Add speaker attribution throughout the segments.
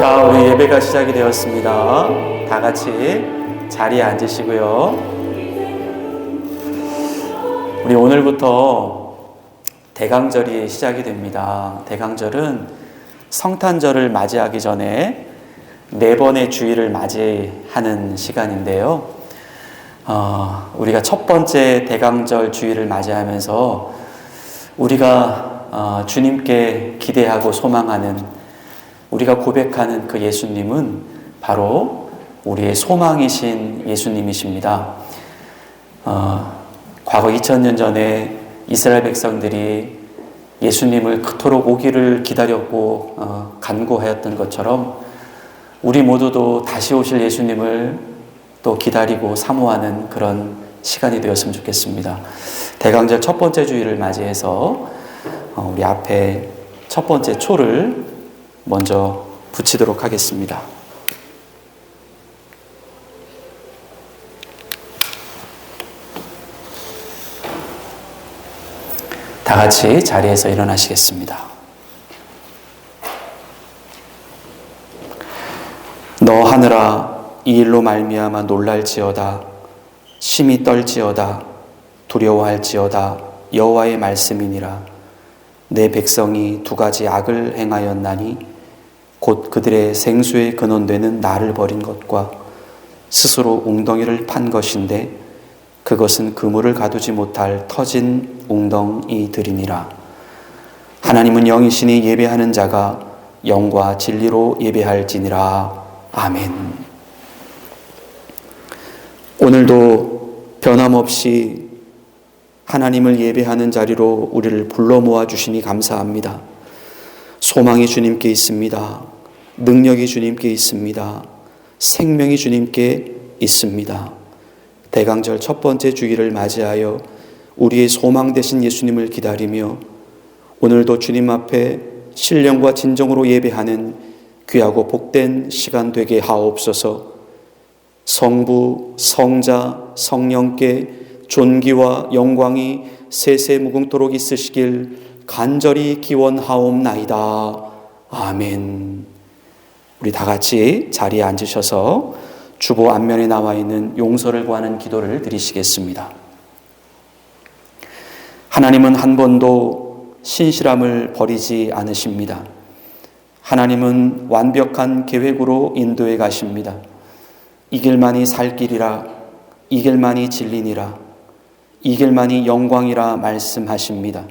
Speaker 1: 자, 우리 예배가 시작이 되었습니다. 다 같이 자리에 앉으시고요. 우리 오늘부터 대강절이 시작이 됩니다. 대강절은 성탄절을 맞이하기 전에 4번의 주일을 맞이하는 시간인데요. 우리가 첫 번째 대강절 주일을 맞이하면서 우리가 주님께 기대하고 소망하는, 우리가 고백하는 그 예수님은 바로 우리의 소망이신 예수님이십니다. 과거 2000년 전에 이스라엘 백성들이 예수님을 그토록 오기를 기다렸고 간구하였던 것처럼 우리 모두도 다시 오실 예수님을 또 기다리고 사모하는 그런 시간이 되었으면 좋겠습니다. 대강절 첫 번째 주일을 맞이해서 우리 앞에 첫 번째 초를 먼저 붙이도록 하겠습니다. 다 같이 자리에서 일어나시겠습니다. 너 하늘아, 이 일로 말미암아 놀랄지어다. 심히 떨지어다. 두려워할지어다. 여호와의 말씀이니라. 내 백성이 2가지 악을 행하였나니 곧 그들의 생수의 근원되는 나를 버린 것과 스스로 웅덩이를 판 것인데 그것은 그물을 가두지 못할 터진 웅덩이들이니라. 하나님은 영이시니 예배하는 자가 영과 진리로 예배할지니라. 아멘. 오늘도 변함없이 하나님을 예배하는 자리로 우리를 불러 모아 주시니 감사합니다. 소망이 주님께 있습니다. 능력이 주님께 있습니다. 생명이 주님께 있습니다. 대강절 첫 번째 주일을 맞이하여 우리의 소망 되신 예수님을 기다리며 오늘도 주님 앞에 신령과 진정으로 예배하는 귀하고 복된 시간 되게 하옵소서. 성부, 성자, 성령께 존귀와 영광이 세세무궁토록 있으시길 간절히 기원하옵나이다. 아멘. 우리 다 같이 자리에 앉으셔서 주보 앞면에 나와 있는 용서를 구하는 기도를 드리시겠습니다. 하나님은 한 번도 신실함을 버리지 않으십니다. 하나님은 완벽한 계획으로 인도해 가십니다. 이 길만이 살 길이라, 이 길만이 진리니라, 이 길만이 영광이라 말씀하십니다.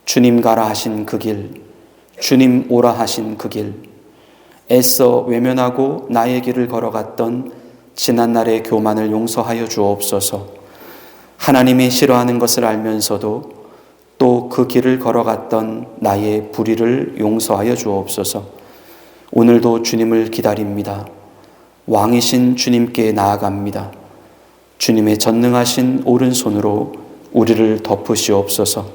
Speaker 1: 주님 가라 하신 그 길, 주님 오라 하신 그 길, 애써 외면하고 나의 길을 걸어갔던 지난날의 교만을 용서하여 주옵소서. 하나님이 싫어하는 것을 알면서도 또 그 길을 걸어갔던 나의 불의를 용서하여 주옵소서. 오늘도 주님을 기다립니다. 왕이신 주님께 나아갑니다. 주님의 전능하신 오른손으로 우리를 덮으시옵소서.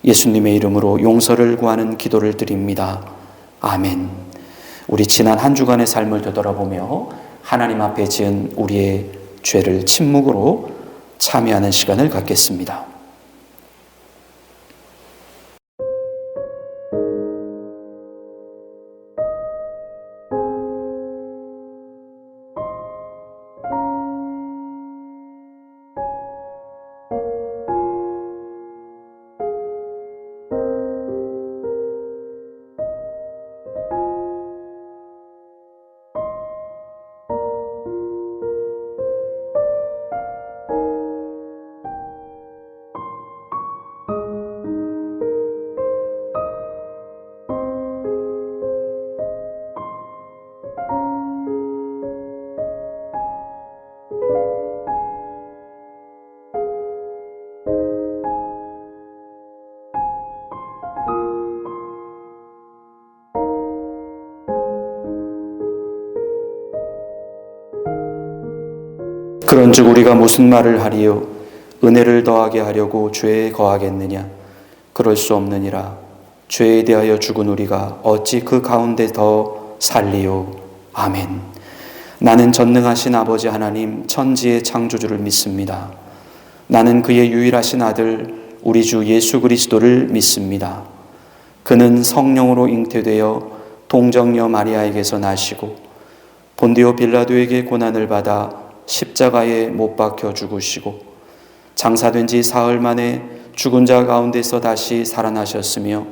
Speaker 1: 예수님의 이름으로 용서를 구하는 기도를 드립니다. 아멘. 우리 지난 한 주간의 삶을 되돌아보며 하나님 앞에 지은 우리의 죄를 침묵으로 참여하는 시간을 갖겠습니다. 그런즉 우리가 무슨 말을 하리요? 은혜를 더하게 하려고 죄에 거하겠느냐? 그럴 수 없느니라. 죄에 대하여 죽은 우리가 어찌 그 가운데 더 살리요? 아멘. 나는 전능하신 아버지 하나님 천지의 창조주를 믿습니다. 나는 그의 유일하신 아들 우리 주 예수 그리스도를 믿습니다. 그는 성령으로 잉태되어 동정녀 마리아에게서 나시고 본디오 빌라도에게 고난을 받아 십자가에 못 박혀 죽으시고 장사된 지 사흘 만에 죽은 자 가운데서 다시 살아나셨으며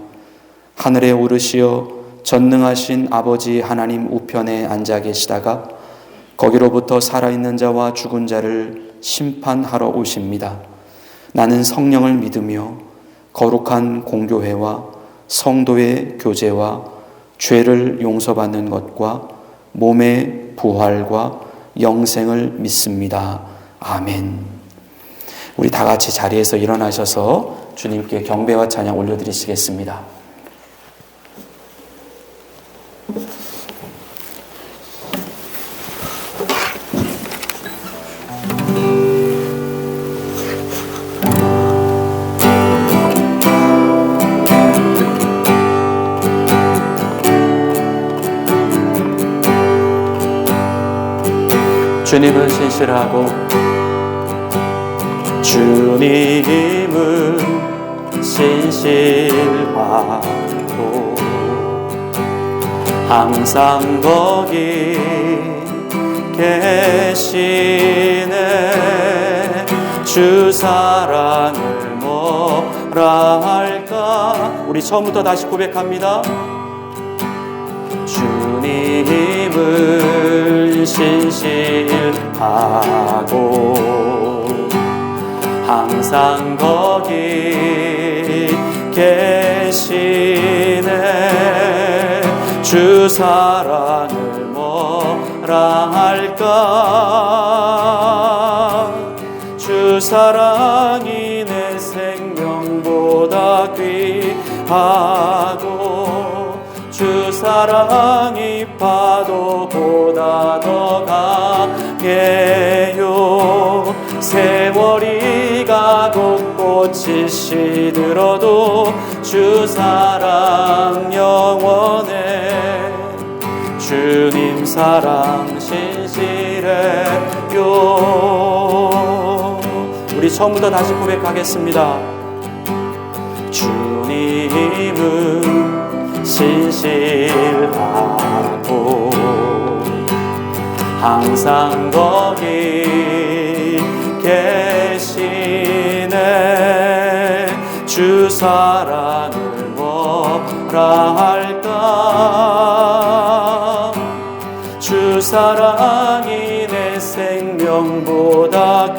Speaker 1: 하늘에 오르시어 전능하신 아버지 하나님 우편에 앉아 계시다가 거기로부터 살아있는 자와 죽은 자를 심판하러 오십니다. 나는 성령을 믿으며 거룩한 공교회와 성도의 교제와 죄를 용서받는 것과 몸의 부활과 영생을 믿습니다. 아멘. 우리 다 같이 자리에서 일어나셔서 주님께 경배와 찬양 올려드리시겠습니다. 주님은 신실하고 주님은 신실하고 항상 거기 계시네. 주 사랑을 뭐라 할까. 우리 처음부터 다시 고백합니다. 주님은 신실하고 항상 거기 계시네. 주 사랑을 뭐라 할까. 주 사랑이 내 생명보다 귀하고 주 사랑이 파도보다 더 강해요. 세월이 가고 꽃이 시들어도 주 사랑 영원해. 주님 사랑 신실해요. 우리 처음부터 다시 고백하겠습니다. 주님은 신실하고 항상 거기 계시네. 주 사랑을 뭐라 할까. 주 사랑이 내 생명보다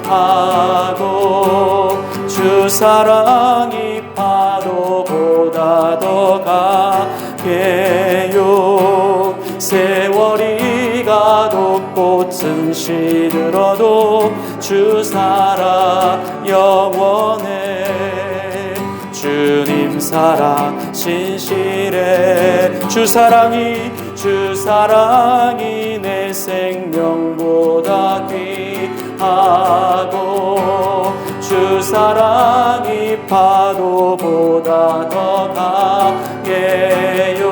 Speaker 1: 귀하고 주 사랑이 파도보다 더 강해요. 세월이 가도 꽃은 시들어도 주 사랑 영원해. 주님 사랑 신실해. 주 사랑이 내 생명보다 귀하고 주 사랑이 파도보다 더 강해요.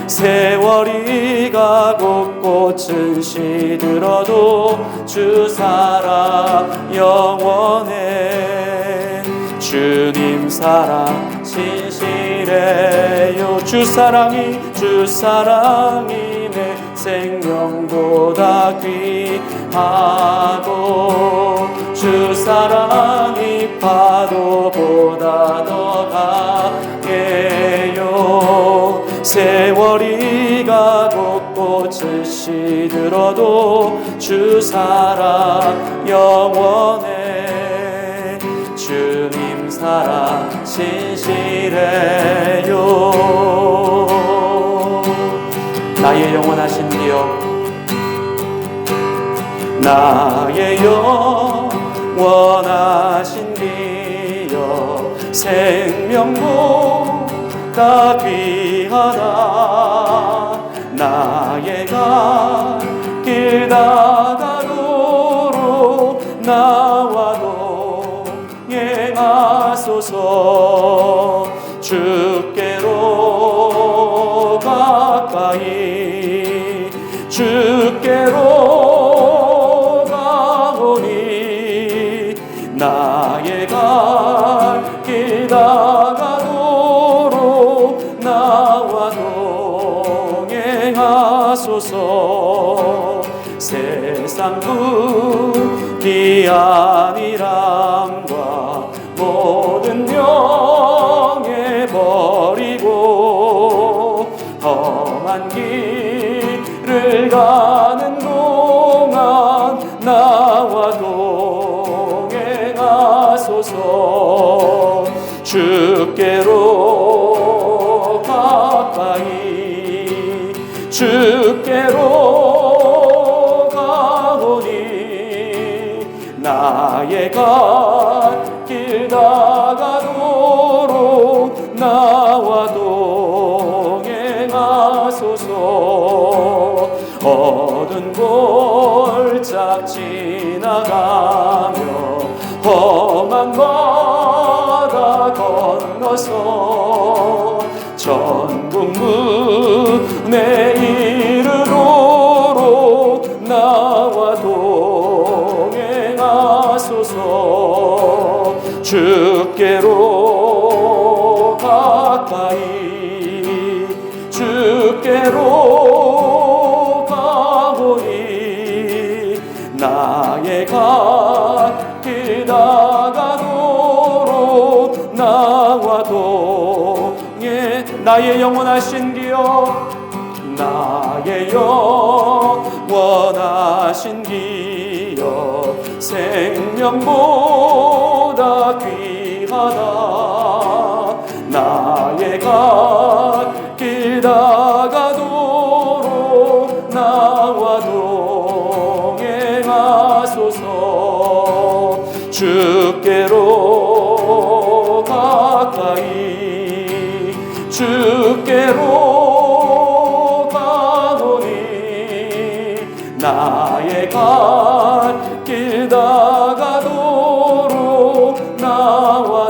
Speaker 1: 세월이 가고 꽃은 시들어도 주 사랑 영원해. 주님 사랑 신실해요. 주 사랑이 내 생명보다 귀하고 주 사랑이 파도보다 더 강해요. 세월이 가고 꽃은 시들어도 주 사랑 영원해. 주님 사랑 신실해요. 나의 영원하신 기억, 나의 영원하신 기억, 생명보다 귀하다. 나의 갈 다가도록 나와도 행하소서. 주께로 가까이 주께로 가오니 나의 갈 길 다가도록 나와도 동행하소서. 세상 부귀한이람과 모든 명예 버리고 험한 길을 가는 동안 나와 동행하소서. 주께로 가까이 주께로 가오니 나의 갓길 다가도록 나와 동행하소서. 어두운 골짝 지나가며 험한 바다 건너서 천국 문에 이르도록 나와 동행하소서. 주께로 가까이 주께로 가오니 나의 갓길 다가도록 나와 동행. 나의 영원하신 기여 나의 영원하신 기여 생명보다 귀하다. 나의 갓길 다가도록 나와 동행하소서. 주께로 가까이 주께로 가오니 나의 갓길 다가도록 나와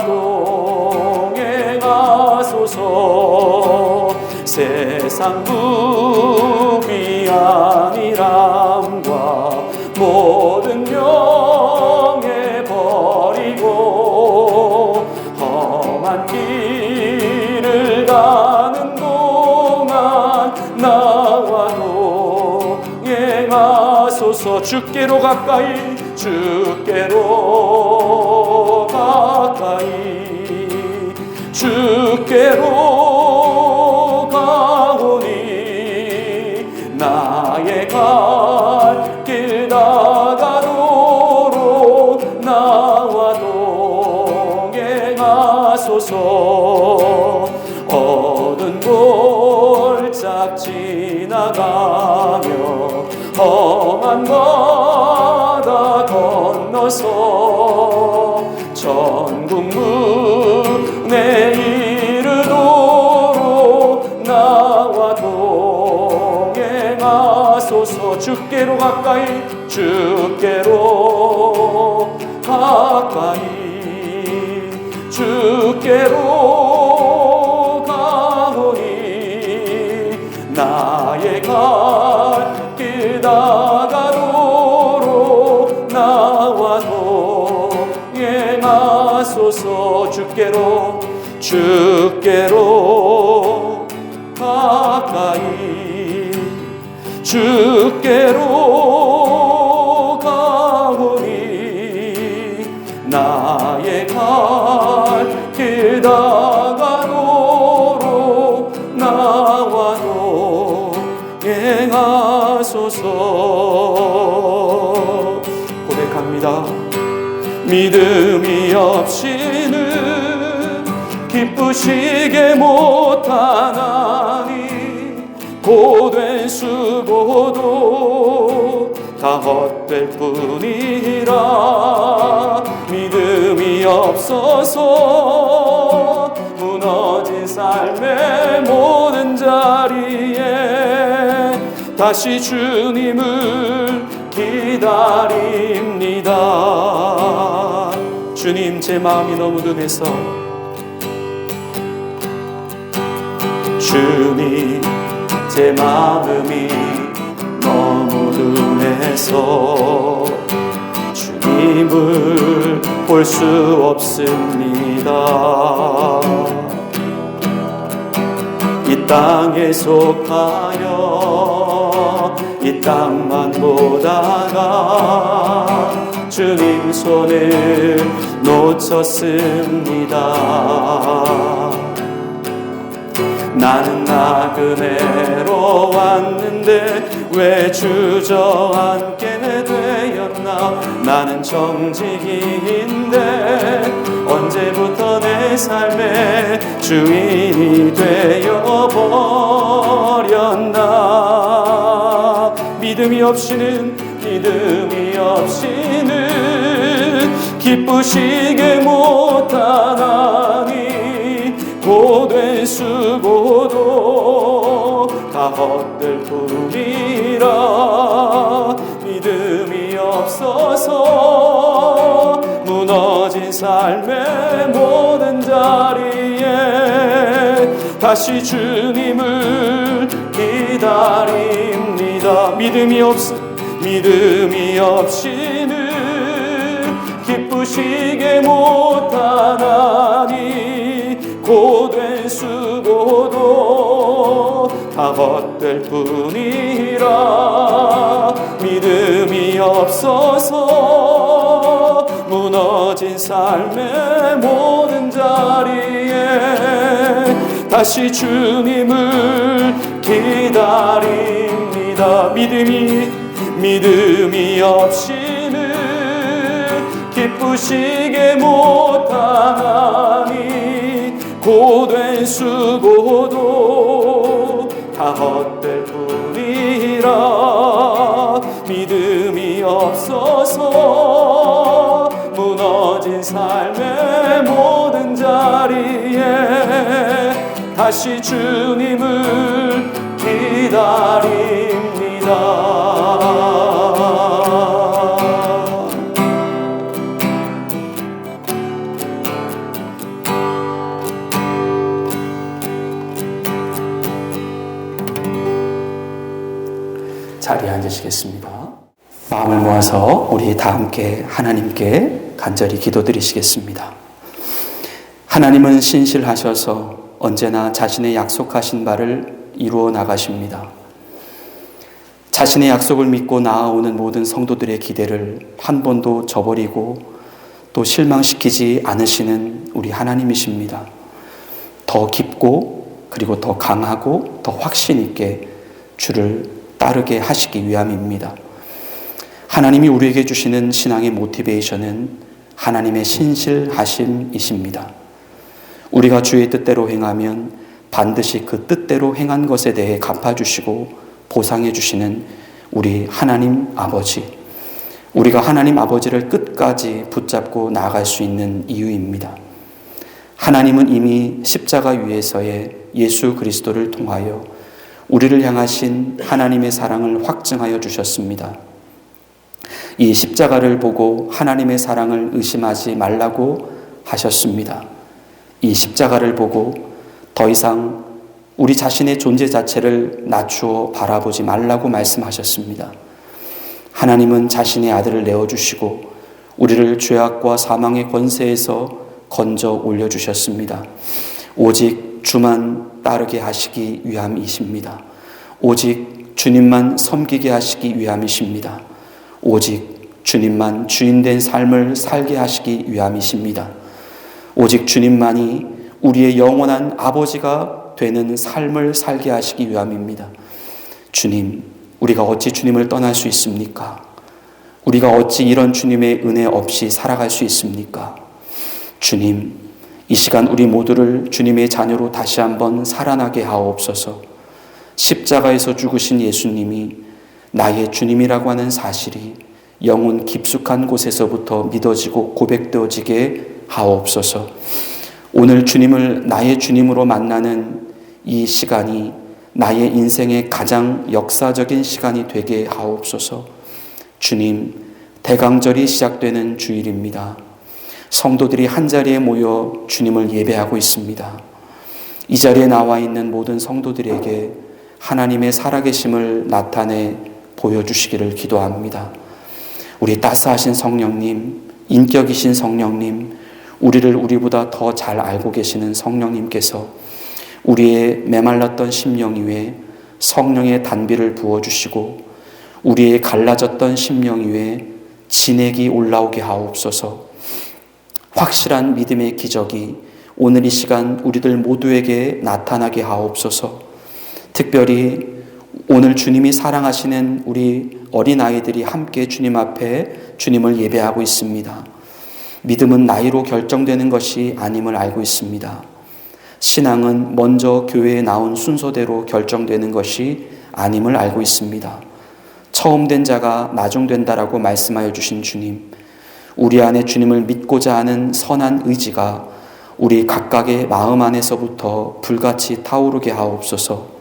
Speaker 1: 동행하소서. 세상 부귀한이람과 모든 명예 버리고 험한 길을 가는 동안 나와 동행하소서. 주께로 가까이 주께로 가까이 주께로 가오니 나의 갓길 다가도록 나와 동행하소서. 어두운 골짝 지나가며 험한 바다 건너서 천국 문에 이르도록 나와 동행하소서. 주께로 가까이 주께로 가까이 주께로 가오니 나의 갓길 다가도록 나와 동행하소서. 주께로 주께로 가까이 주께로 가오니 나의 갓길 다가도록 나와 동행하소서. 고백합니다. 믿음이 없이는 기쁘시게 못하나니 고된 수고도 다 헛될 뿐이라. 믿음이 없어서 무너진 삶의 모든 자리에 다시 주님을 기다립니다. 주님, 제 마음이 너무 둔해서 주님, 제 마음이 너무 둔해서 주님을 볼 수 없습니다. 이 이 땅에 속하여 이 땅만 보다가 주님 손을 놓쳤습니다. 나는 나그네로 왔는데 왜 주저앉게 되었나. 나는 정직인데 언제부터 내 삶의 주인이 되어버렸나. 믿음이 없이는 기쁘시게 못하나니 고된 수고도 다 헛될 뿐이라. 믿음이 없어서 무너진 삶의 모든 자리에 다시 주님을 기다립니다. 믿음이 없이는 기쁘시게 못하나니 고된 수고도 다 헛될 뿐이라. 믿음이 없어서 무너진 삶의 모든 자리에 다시 주님을 기다립니다. 믿음이 없이는 기쁘시게 못하나니 고된 수고도 다 헛될 뿐이라. 믿음이 없어서 무너진 삶의 모든 자리에 다시 주님을 기다립니다. 자리에 앉으시겠습니다. 마음을 모아서 우리 다 함께 하나님께 간절히 기도드리시겠습니다. 하나님은 신실하셔서 언제나 자신의 약속하신 바를 이루어 나가십니다. 자신의 약속을 믿고 나아오는 모든 성도들의 기대를 한 번도 저버리고 또 실망시키지 않으시는 우리 하나님이십니다. 더 깊고 그리고 더 강하고 더 확신 있게 주를 따르게 하시기 위함입니다. 하나님이 우리에게 주시는 신앙의 모티베이션은 하나님의 신실하심이십니다. 우리가 주의 뜻대로 행하면 반드시 그 뜻대로 행한 것에 대해 갚아주시고 보상해 주시는 우리 하나님 아버지. 우리가 하나님 아버지를 끝까지 붙잡고 나아갈 수 있는 이유입니다. 하나님은 이미 십자가 위에서의 예수 그리스도를 통하여 우리를 향하신 하나님의 사랑을 확증하여 주셨습니다. 이 십자가를 보고 하나님의 사랑을 의심하지 말라고 하셨습니다. 이 십자가를 보고 더 이상 우리 자신의 존재 자체를 낮추어 바라보지 말라고 말씀하셨습니다. 하나님은 자신의 아들을 내어주시고 우리를 죄악과 사망의 권세에서 건져 올려주셨습니다. 오직 주만 따르게 하시기 위함이십니다. 오직 주님만 섬기게 하시기 위함이십니다. 오직 주님만 주인된 삶을 살게 하시기 위함이십니다. 오직 주님만이 우리의 영원한 아버지가 되는 삶을 살게 하시기 위함입니다. 주님, 우리가 어찌 주님을 떠날 수 있습니까? 우리가 어찌 이런 주님의 은혜 없이 살아갈 수 있습니까? 주님, 이 시간 우리 모두를 주님의 자녀로 다시 한번 살아나게 하옵소서. 십자가에서 죽으신 예수님이 나의 주님이라고 하는 사실이 영혼 깊숙한 곳에서부터 믿어지고 고백되어지게 하옵소서. 오늘 주님을 나의 주님으로 만나는 이 시간이 나의 인생의 가장 역사적인 시간이 되게 하옵소서. 주님, 대강절이 시작되는 주일입니다. 성도들이 한자리에 모여 주님을 예배하고 있습니다. 이 자리에 나와 있는 모든 성도들에게 하나님의 살아계심을 나타내 보여주시기를 기도합니다. 우리 따스하신 성령님, 인격이신 성령님, 우리를 우리보다 더 잘 알고 계시는 성령님께서 우리의 메말랐던 심령 위에 성령의 단비를 부어주시고 우리의 갈라졌던 심령 위에 진액이 올라오게 하옵소서. 확실한 믿음의 기적이 오늘 이 시간 우리들 모두에게 나타나게 하옵소서. 특별히 오늘 주님이 사랑하시는 우리 어린아이들이 함께 주님 앞에 주님을 예배하고 있습니다. 믿음은 나이로 결정되는 것이 아님을 알고 있습니다. 신앙은 먼저 교회에 나온 순서대로 결정되는 것이 아님을 알고 있습니다. 처음 된 자가 나중된다라고 말씀하여 주신 주님, 우리 안에 주님을 믿고자 하는 선한 의지가 우리 각각의 마음 안에서부터 불같이 타오르게 하옵소서.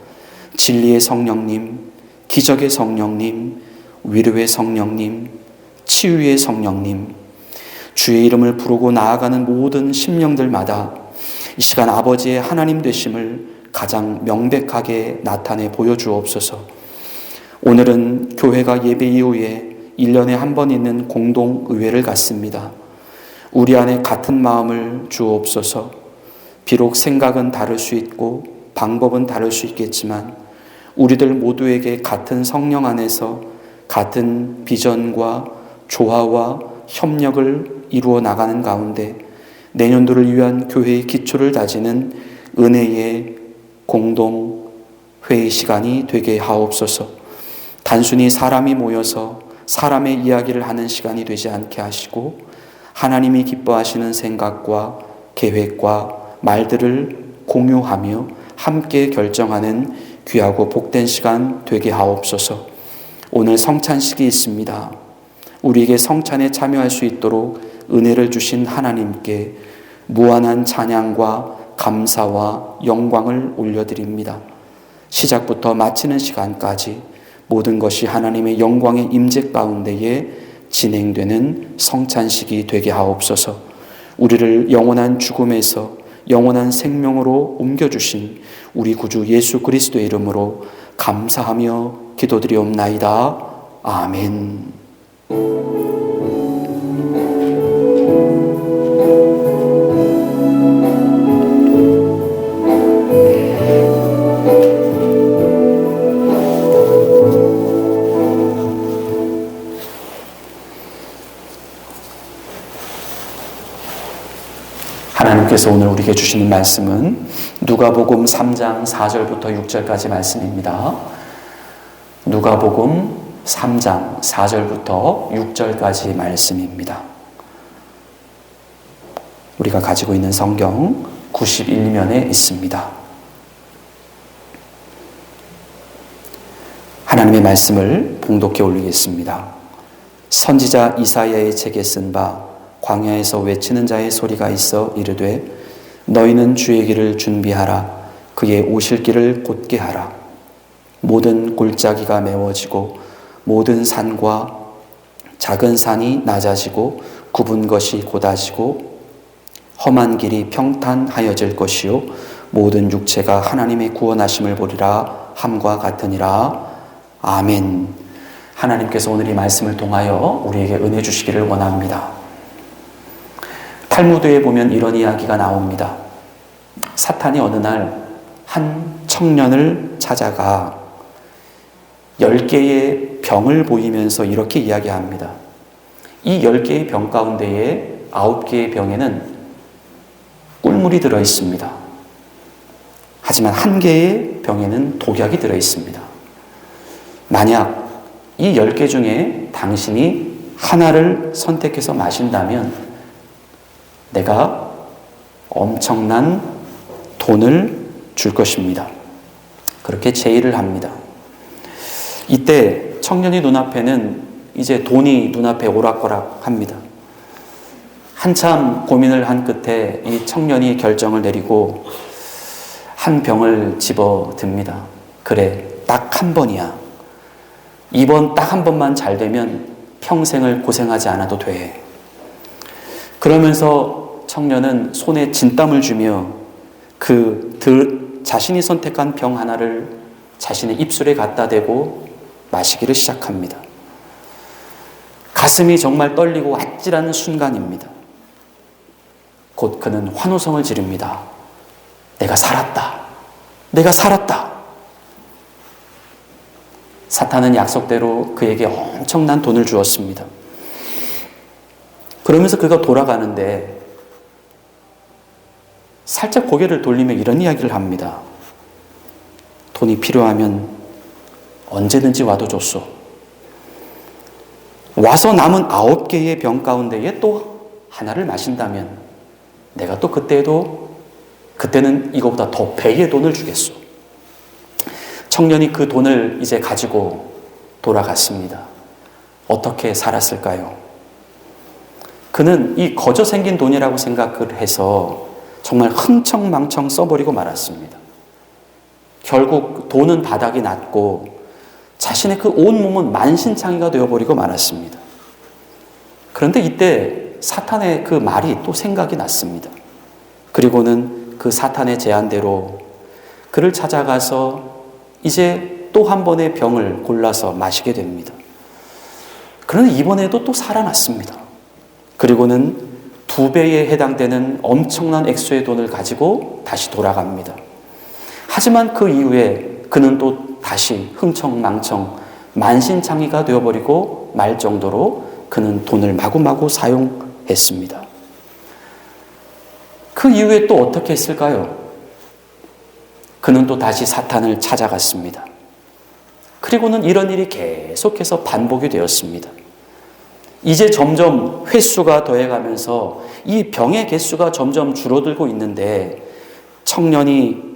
Speaker 1: 진리의 성령님, 기적의 성령님, 위로의 성령님, 치유의 성령님, 주의 이름을 부르고 나아가는 모든 심령들마다 이 시간 아버지의 하나님 되심을 가장 명백하게 나타내 보여주옵소서. 오늘은 교회가 예배 이후에 1년에 한 번 있는 공동의회를 갖습니다. 우리 안에 같은 마음을 주옵소서. 비록 생각은 다를 수 있고 방법은 다를 수 있겠지만 우리들 모두에게 같은 성령 안에서 같은 비전과 조화와 협력을 이루어 나가는 가운데 내년도를 위한 교회의 기초를 다지는 은혜의 공동회의 시간이 되게 하옵소서. 단순히 사람이 모여서 사람의 이야기를 하는 시간이 되지 않게 하시고 하나님이 기뻐하시는 생각과 계획과 말들을 공유하며 함께 결정하는 귀하고 복된 시간 되게 하옵소서. 오늘 성찬식이 있습니다. 우리에게 성찬에 참여할 수 있도록 은혜를 주신 하나님께 무한한 찬양과 감사와 영광을 올려드립니다. 시작부터 마치는 시간까지 모든 것이 하나님의 영광의 임재 가운데에 진행되는 성찬식이 되게 하옵소서. 우리를 영원한 죽음에서 영원한 생명으로 옮겨주신 우리 구주 예수 그리스도의 이름으로 감사하며 기도드리옵나이다. 아멘. 하나님께서 오늘 우리에게 주시는 말씀은 누가복음 3장 4절부터 6절까지 말씀입니다. 누가복음 3장 4절부터 6절까지 말씀입니다. 우리가 가지고 있는 성경 91면에 있습니다. 하나님의 말씀을 봉독해 올리겠습니다. 선지자 이사야의 책에 쓴 바 광야에서 외치는 자의 소리가 있어 이르되 너희는 주의 길을 준비하라. 그의 오실 길을 곧게 하라. 모든 골짜기가 메워지고 모든 산과 작은 산이 낮아지고 굽은 것이 곧아지고 험한 길이 평탄하여질 것이요 모든 육체가 하나님의 구원하심을 보리라 함과 같으니라. 아멘. 하나님께서 오늘 이 말씀을 통하여 우리에게 은혜 주시기를 원합니다. 탈무드에 보면 이런 이야기가 나옵니다. 사탄이 어느 날 한 청년을 찾아가 10개의 병을 보이면서 이렇게 이야기합니다. 이 10개의 병 가운데에 9개의 병에는 꿀물이 들어있습니다. 하지만 1개의 병에는 독약이 들어있습니다. 만약 이 10개 중에 당신이 하나를 선택해서 마신다면 내가 엄청난 돈을 줄 것입니다. 그렇게 제의를 합니다. 이때 청년의 눈앞에는 이제 돈이 눈앞에 오락가락합니다. 한참 고민을 한 끝에 이 청년이 결정을 내리고 한 병을 집어듭니다. 그래, 딱 한 번이야. 이번 딱 한 번만 잘 되면 평생을 고생하지 않아도 돼. 그러면서 청년은 손에 진땀을 주며 자신이 선택한 병 하나를 자신의 입술에 갖다 대고 마시기를 시작합니다. 가슴이 정말 떨리고 아찔한 순간입니다. 곧 그는 환호성을 지릅니다. 내가 살았다. 내가 살았다. 사탄은 약속대로 그에게 엄청난 돈을 주었습니다. 그러면서 그가 돌아가는데 살짝 고개를 돌리며 이런 이야기를 합니다. 돈이 필요하면 언제든지 와도 줬소. 와서 남은 9개의 병 가운데에 또 하나를 마신다면 내가 또 그때는 이거보다 더 배의 돈을 주겠소. 청년이 그 돈을 이제 가지고 돌아갔습니다. 어떻게 살았을까요? 그는 이 거저 생긴 돈이라고 생각을 해서 정말 흥청망청 써버리고 말았습니다. 결국 돈은 바닥이 났고 자신의 그 온몸은 만신창이가 되어버리고 말았습니다. 그런데 이때 사탄의 그 말이 또 생각이 났습니다. 그리고는 그 사탄의 제안대로 그를 찾아가서 이제 또 한 번의 병을 골라서 마시게 됩니다. 그런데 이번에도 또 살아났습니다. 그리고는 2배에 해당되는 엄청난 액수의 돈을 가지고 다시 돌아갑니다. 하지만 그 이후에 그는 또 다시 흥청망청 만신창이가 되어버리고 말 정도로 그는 돈을 마구마구 사용했습니다. 그 이후에 또 어떻게 했을까요? 그는 또 다시 사탄을 찾아갔습니다. 그리고는 이런 일이 계속해서 반복이 되었습니다. 이제 점점 횟수가 더해가면서 이 병의 개수가 점점 줄어들고 있는데 청년이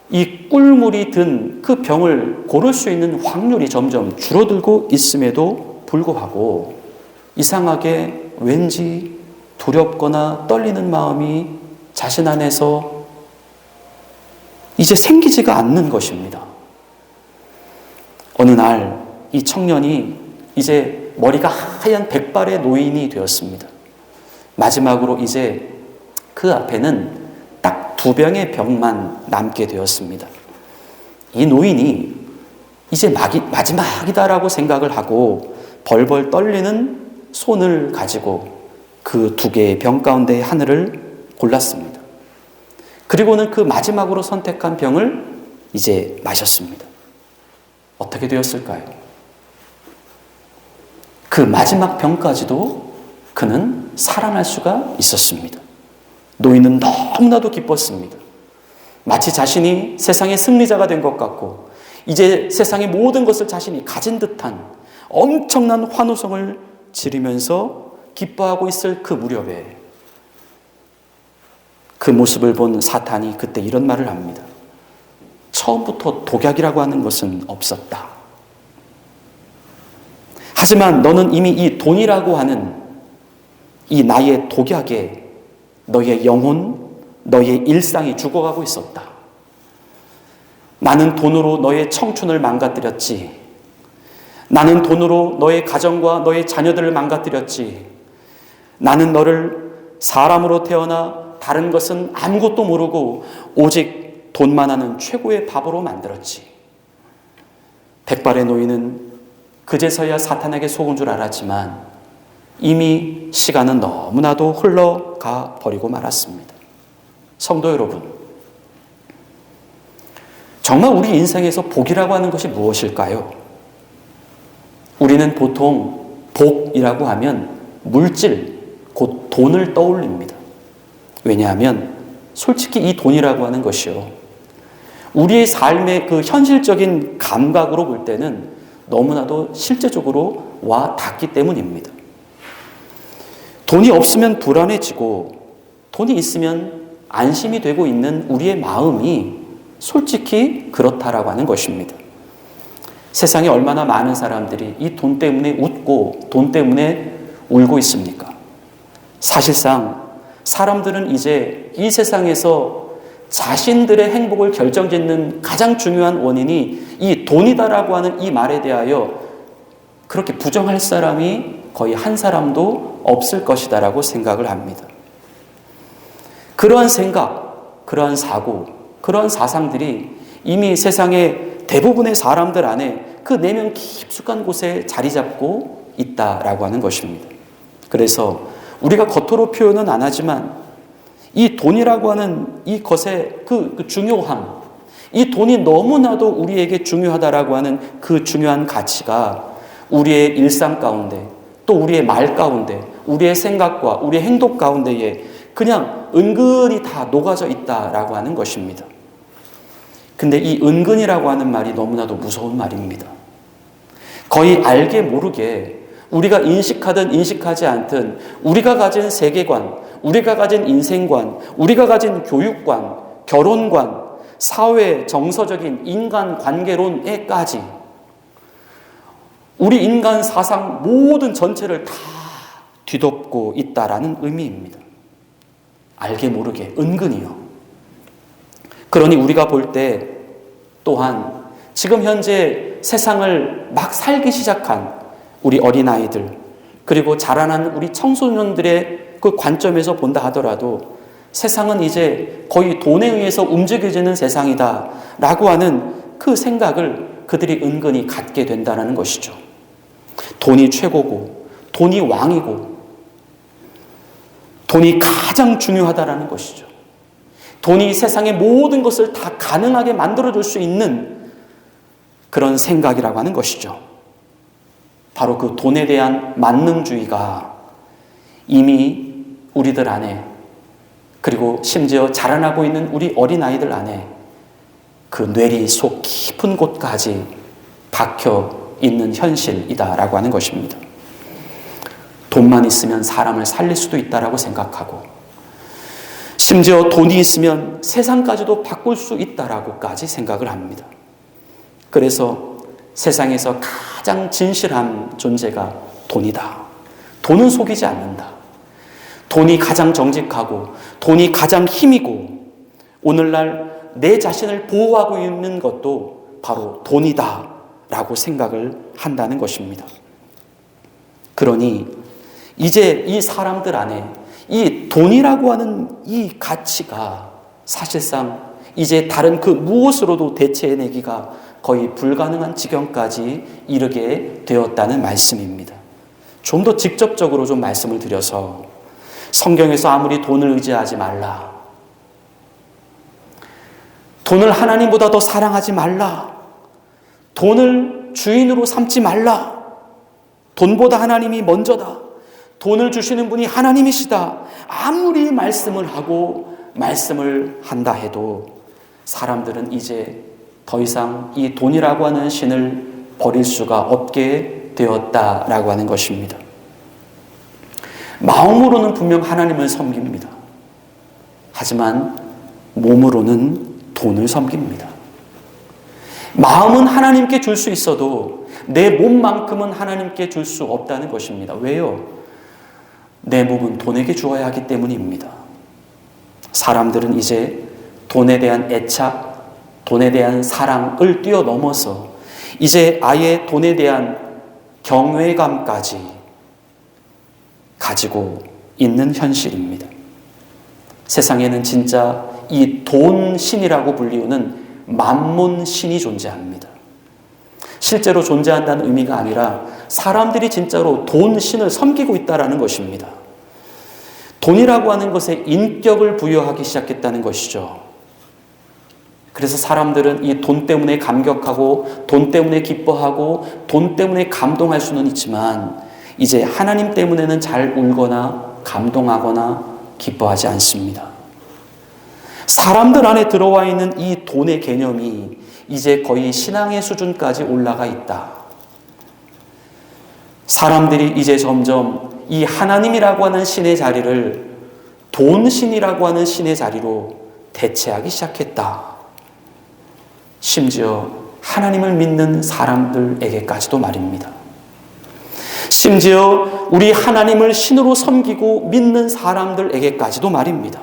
Speaker 1: 이 꿀물이 든 그 병을 고를 수 있는 확률이 점점 줄어들고 있음에도 불구하고 이상하게 왠지 두렵거나 떨리는 마음이 자신 안에서 이제 생기지가 않는 것입니다. 어느 날 이 청년이 이제 머리가 하얀 백발의 노인이 되었습니다. 마지막으로 이제 그 앞에는 딱 2병의 병만 남게 되었습니다. 이 노인이 이제 마지막이다라고 생각을 하고 벌벌 떨리는 손을 가지고 그 2개의 병 가운데 하나를 골랐습니다. 그리고는 그 마지막으로 선택한 병을 이제 마셨습니다. 어떻게 되었을까요? 그 마지막 병까지도 그는 살아날 수가 있었습니다. 노인은 너무나도 기뻤습니다. 마치 자신이 세상의 승리자가 된 것 같고 이제 세상의 모든 것을 자신이 가진 듯한 엄청난 환호성을 지르면서 기뻐하고 있을 그 무렵에 그 모습을 본 사탄이 그때 이런 말을 합니다. 처음부터 독약이라고 하는 것은 없었다. 하지만 너는 이미 이 돈이라고 하는 이 나의 독약에 너의 영혼, 너의 일상이 죽어가고 있었다. 나는 돈으로 너의 청춘을 망가뜨렸지. 나는 돈으로 너의 가정과 너의 자녀들을 망가뜨렸지. 나는 너를 사람으로 태어나 다른 것은 아무것도 모르고 오직 돈만 하는 최고의 바보로 만들었지. 백발의 노인은 그제서야 사탄에게 속은 줄 알았지만 이미 시간은 너무나도 흘러가 버리고 말았습니다. 성도 여러분, 정말 우리 인생에서 복이라고 하는 것이 무엇일까요? 우리는 보통 복이라고 하면 물질, 곧 돈을 떠올립니다. 왜냐하면 솔직히 이 돈이라고 하는 것이요, 우리의 삶의 그 현실적인 감각으로 볼 때는 너무나도 실제적으로 와 닿기 때문입니다. 돈이 없으면 불안해지고 돈이 있으면 안심이 되고 있는 우리의 마음이 솔직히 그렇다라고 하는 것입니다. 세상에 얼마나 많은 사람들이 이 돈 때문에 웃고 돈 때문에 울고 있습니까? 사실상 사람들은 이제 이 세상에서 자신들의 행복을 결정짓는 가장 중요한 원인이 이 돈이다라고 하는 이 말에 대하여 그렇게 부정할 사람이 거의 한 사람도 없을 것이다라고 생각을 합니다. 그러한 생각, 그러한 사고, 그러한 사상들이 이미 세상의 대부분의 사람들 안에 그 내면 깊숙한 곳에 자리 잡고 있다라고 하는 것입니다. 그래서 우리가 겉으로 표현은 안 하지만 이 돈이라고 하는 이 것의 그 중요함, 이 돈이 너무나도 우리에게 중요하다라고 하는 그 중요한 가치가 우리의 일상 가운데, 또 우리의 말 가운데, 우리의 생각과 우리의 행동 가운데에 그냥 은근히 다 녹아져 있다라고 하는 것입니다. 근데 이 은근이라고 하는 말이 너무나도 무서운 말입니다. 거의 알게 모르게 우리가 인식하든 인식하지 않든 우리가 가진 세계관, 우리가 가진 인생관, 우리가 가진 교육관, 결혼관, 사회 정서적인 인간 관계론에까지 우리 인간 사상 모든 전체를 다 뒤덮고 있다라는 의미입니다. 알게 모르게 은근히요. 그러니 우리가 볼 때 또한 지금 현재 세상을 막 살기 시작한 우리 어린아이들, 그리고 자라난 우리 청소년들의 그 관점에서 본다 하더라도 세상은 이제 거의 돈에 의해서 움직여지는 세상이다 라고 하는 그 생각을 그들이 은근히 갖게 된다는 것이죠. 돈이 최고고, 돈이 왕이고, 돈이 가장 중요하다는 것이죠. 돈이 세상의 모든 것을 다 가능하게 만들어줄 수 있는 그런 생각이라고 하는 것이죠. 바로 그 돈에 대한 만능주의가 이미 우리들 안에, 그리고 심지어 자라나고 있는 우리 어린아이들 안에 그 뇌리 속 깊은 곳까지 박혀 있는 현실이다라고 하는 것입니다. 돈만 있으면 사람을 살릴 수도 있다라고 생각하고, 심지어 돈이 있으면 세상까지도 바꿀 수 있다라고까지 생각을 합니다. 그래서 세상에서 가장 진실한 존재가 돈이다. 돈은 속이지 않는다. 돈이 가장 정직하고, 돈이 가장 힘이고, 오늘날 내 자신을 보호하고 있는 것도 바로 돈이다 라고 생각을 한다는 것입니다. 그러니 이제 이 사람들 안에 이 돈이라고 하는 이 가치가 사실상 이제 다른 그 무엇으로도 대체해내기가 거의 불가능한 지경까지 이르게 되었다는 말씀입니다. 좀 더 직접적으로 좀 말씀을 드려서, 성경에서 아무리 돈을 의지하지 말라, 돈을 하나님보다 더 사랑하지 말라, 돈을 주인으로 삼지 말라, 돈보다 하나님이 먼저다, 돈을 주시는 분이 하나님이시다, 아무리 말씀을 하고 말씀을 한다 해도 사람들은 이제 더 이상 이 돈이라고 하는 신을 버릴 수가 없게 되었다라고 하는 것입니다. 마음으로는 분명 하나님을 섬깁니다. 하지만 몸으로는 돈을 섬깁니다. 마음은 하나님께 줄 수 있어도 내 몸만큼은 하나님께 줄 수 없다는 것입니다. 왜요? 내 몸은 돈에게 주어야 하기 때문입니다. 사람들은 이제 돈에 대한 애착, 돈에 대한 사랑을 뛰어넘어서 이제 아예 돈에 대한 경외감까지 가지고 있는 현실입니다. 세상에는 진짜 이 돈신이라고 불리우는 만몬신이 존재합니다. 실제로 존재한다는 의미가 아니라 사람들이 진짜로 돈신을 섬기고 있다는 것입니다. 돈이라고 하는 것에 인격을 부여하기 시작했다는 것이죠. 그래서 사람들은 이 돈 때문에 감격하고, 돈 때문에 기뻐하고, 돈 때문에 감동할 수는 있지만 이제 하나님 때문에는 잘 울거나 감동하거나 기뻐하지 않습니다. 사람들 안에 들어와 있는 이 돈의 개념이 이제 거의 신앙의 수준까지 올라가 있다. 사람들이 이제 점점 이 하나님이라고 하는 신의 자리를 돈신이라고 하는 신의 자리로 대체하기 시작했다. 심지어 하나님을 믿는 사람들에게까지도 말입니다. 심지어 우리 하나님을 신으로 섬기고 믿는 사람들에게까지도 말입니다.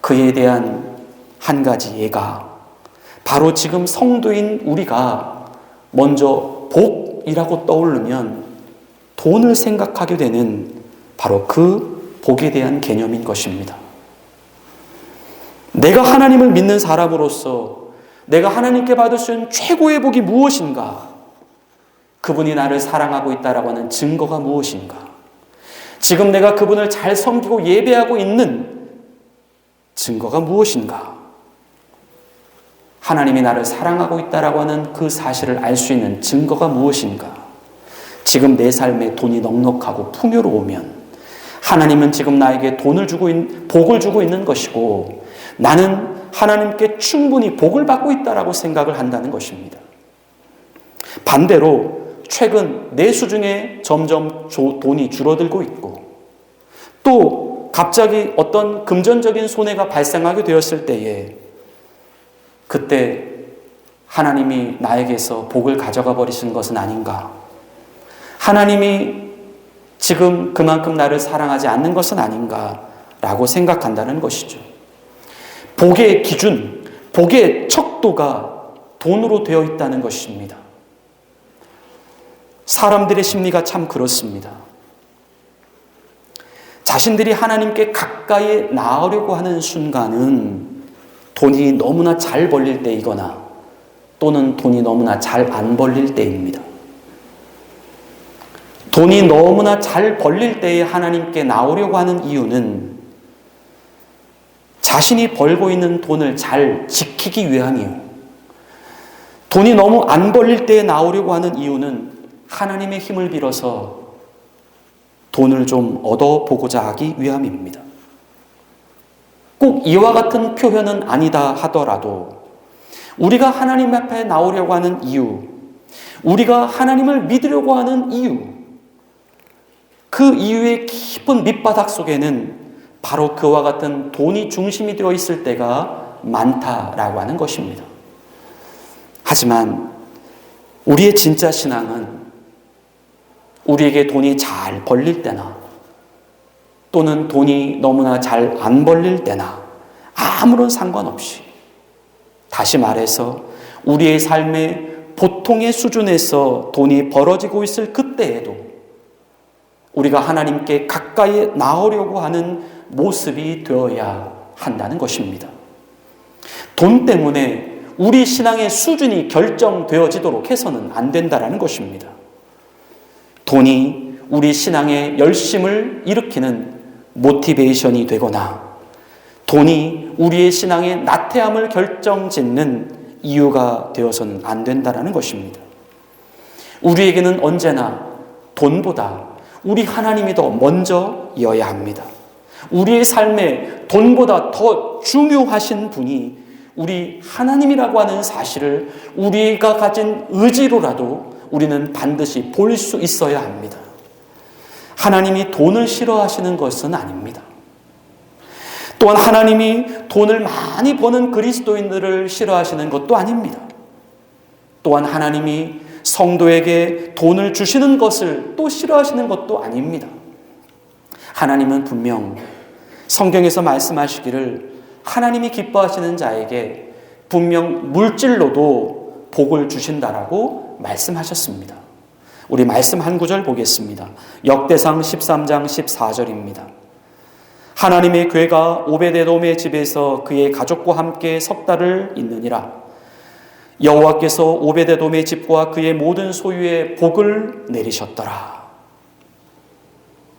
Speaker 1: 그에 대한 한 가지 예가 바로 지금 성도인 우리가 먼저 복이라고 떠오르면 돈을 생각하게 되는 바로 그 복에 대한 개념인 것입니다. 내가 하나님을 믿는 사람으로서 내가 하나님께 받을 수 있는 최고의 복이 무엇인가? 그분이 나를 사랑하고 있다라고 하는 증거가 무엇인가? 지금 내가 그분을 잘 섬기고 예배하고 있는 증거가 무엇인가? 하나님이 나를 사랑하고 있다라고 하는 그 사실을 알 수 있는 증거가 무엇인가? 지금 내 삶에 돈이 넉넉하고 풍요로우면 하나님은 지금 나에게 복을 주고 있는 것이고 나는 하나님께 충분히 복을 받고 있다라고 생각을 한다는 것입니다. 반대로 최근 내수 중에 점점 돈이 줄어들고 있고 또 갑자기 어떤 금전적인 손해가 발생하게 되었을 때에 그때 하나님이 나에게서 복을 가져가 버리신 것은 아닌가? 하나님이 지금 그만큼 나를 사랑하지 않는 것은 아닌가라고 생각한다는 것이죠. 복의 기준, 복의 척도가 돈으로 되어 있다는 것입니다. 사람들의 심리가 참 그렇습니다. 자신들이 하나님께 가까이 나아오려고 하는 순간은 돈이 너무나 잘 벌릴 때이거나 또는 돈이 너무나 잘 안 벌릴 때입니다. 돈이 너무나 잘 벌릴 때에 하나님께 나오려고 하는 이유는 자신이 벌고 있는 돈을 잘 지키기 위함이요. 돈이 너무 안 벌릴 때에 나오려고 하는 이유는 하나님의 힘을 빌어서 돈을 좀 얻어보고자 하기 위함입니다. 꼭 이와 같은 표현은 아니다 하더라도 우리가 하나님 앞에 나오려고 하는 이유, 우리가 하나님을 믿으려고 하는 이유, 그 이유의 깊은 밑바닥 속에는 바로 그와 같은 돈이 중심이 되어 있을 때가 많다라고 하는 것입니다. 하지만 우리의 진짜 신앙은 우리에게 돈이 잘 벌릴 때나 또는 돈이 너무나 잘 안 벌릴 때나 아무런 상관없이 다시 말해서 우리의 삶의 보통의 수준에서 돈이 벌어지고 있을 그때에도 우리가 하나님께 가까이 나오려고 하는 모습이 되어야 한다는 것입니다. 돈 때문에 우리 신앙의 수준이 결정되어지도록 해서는 안 된다는 것입니다. 돈이 우리 신앙의 열심을 일으키는 모티베이션이 되거나 돈이 우리의 신앙의 나태함을 결정짓는 이유가 되어서는 안 된다는 것입니다. 우리에게는 언제나 돈보다 우리 하나님이 더 먼저여야 합니다. 우리의 삶에 돈보다 더 중요하신 분이 우리 하나님이라고 하는 사실을 우리가 가진 의지로라도 우리는 반드시 볼 수 있어야 합니다. 하나님이 돈을 싫어하시는 것은 아닙니다. 또한 하나님이 돈을 많이 버는 그리스도인들을 싫어하시는 것도 아닙니다. 또한 하나님이 성도에게 돈을 주시는 것을 또 싫어하시는 것도 아닙니다. 하나님은 분명 성경에서 말씀하시기를 하나님이 기뻐하시는 자에게 분명 물질로도 복을 주신다라고 말씀하셨습니다. 우리 말씀 한 구절 보겠습니다. 역대상 13장 14절입니다. 하나님의 괴가 오베데돔의 집에서 그의 가족과 함께 석 달을 있느니라. 여호와께서 오베데돔의 집과 그의 모든 소유에 복을 내리셨더라.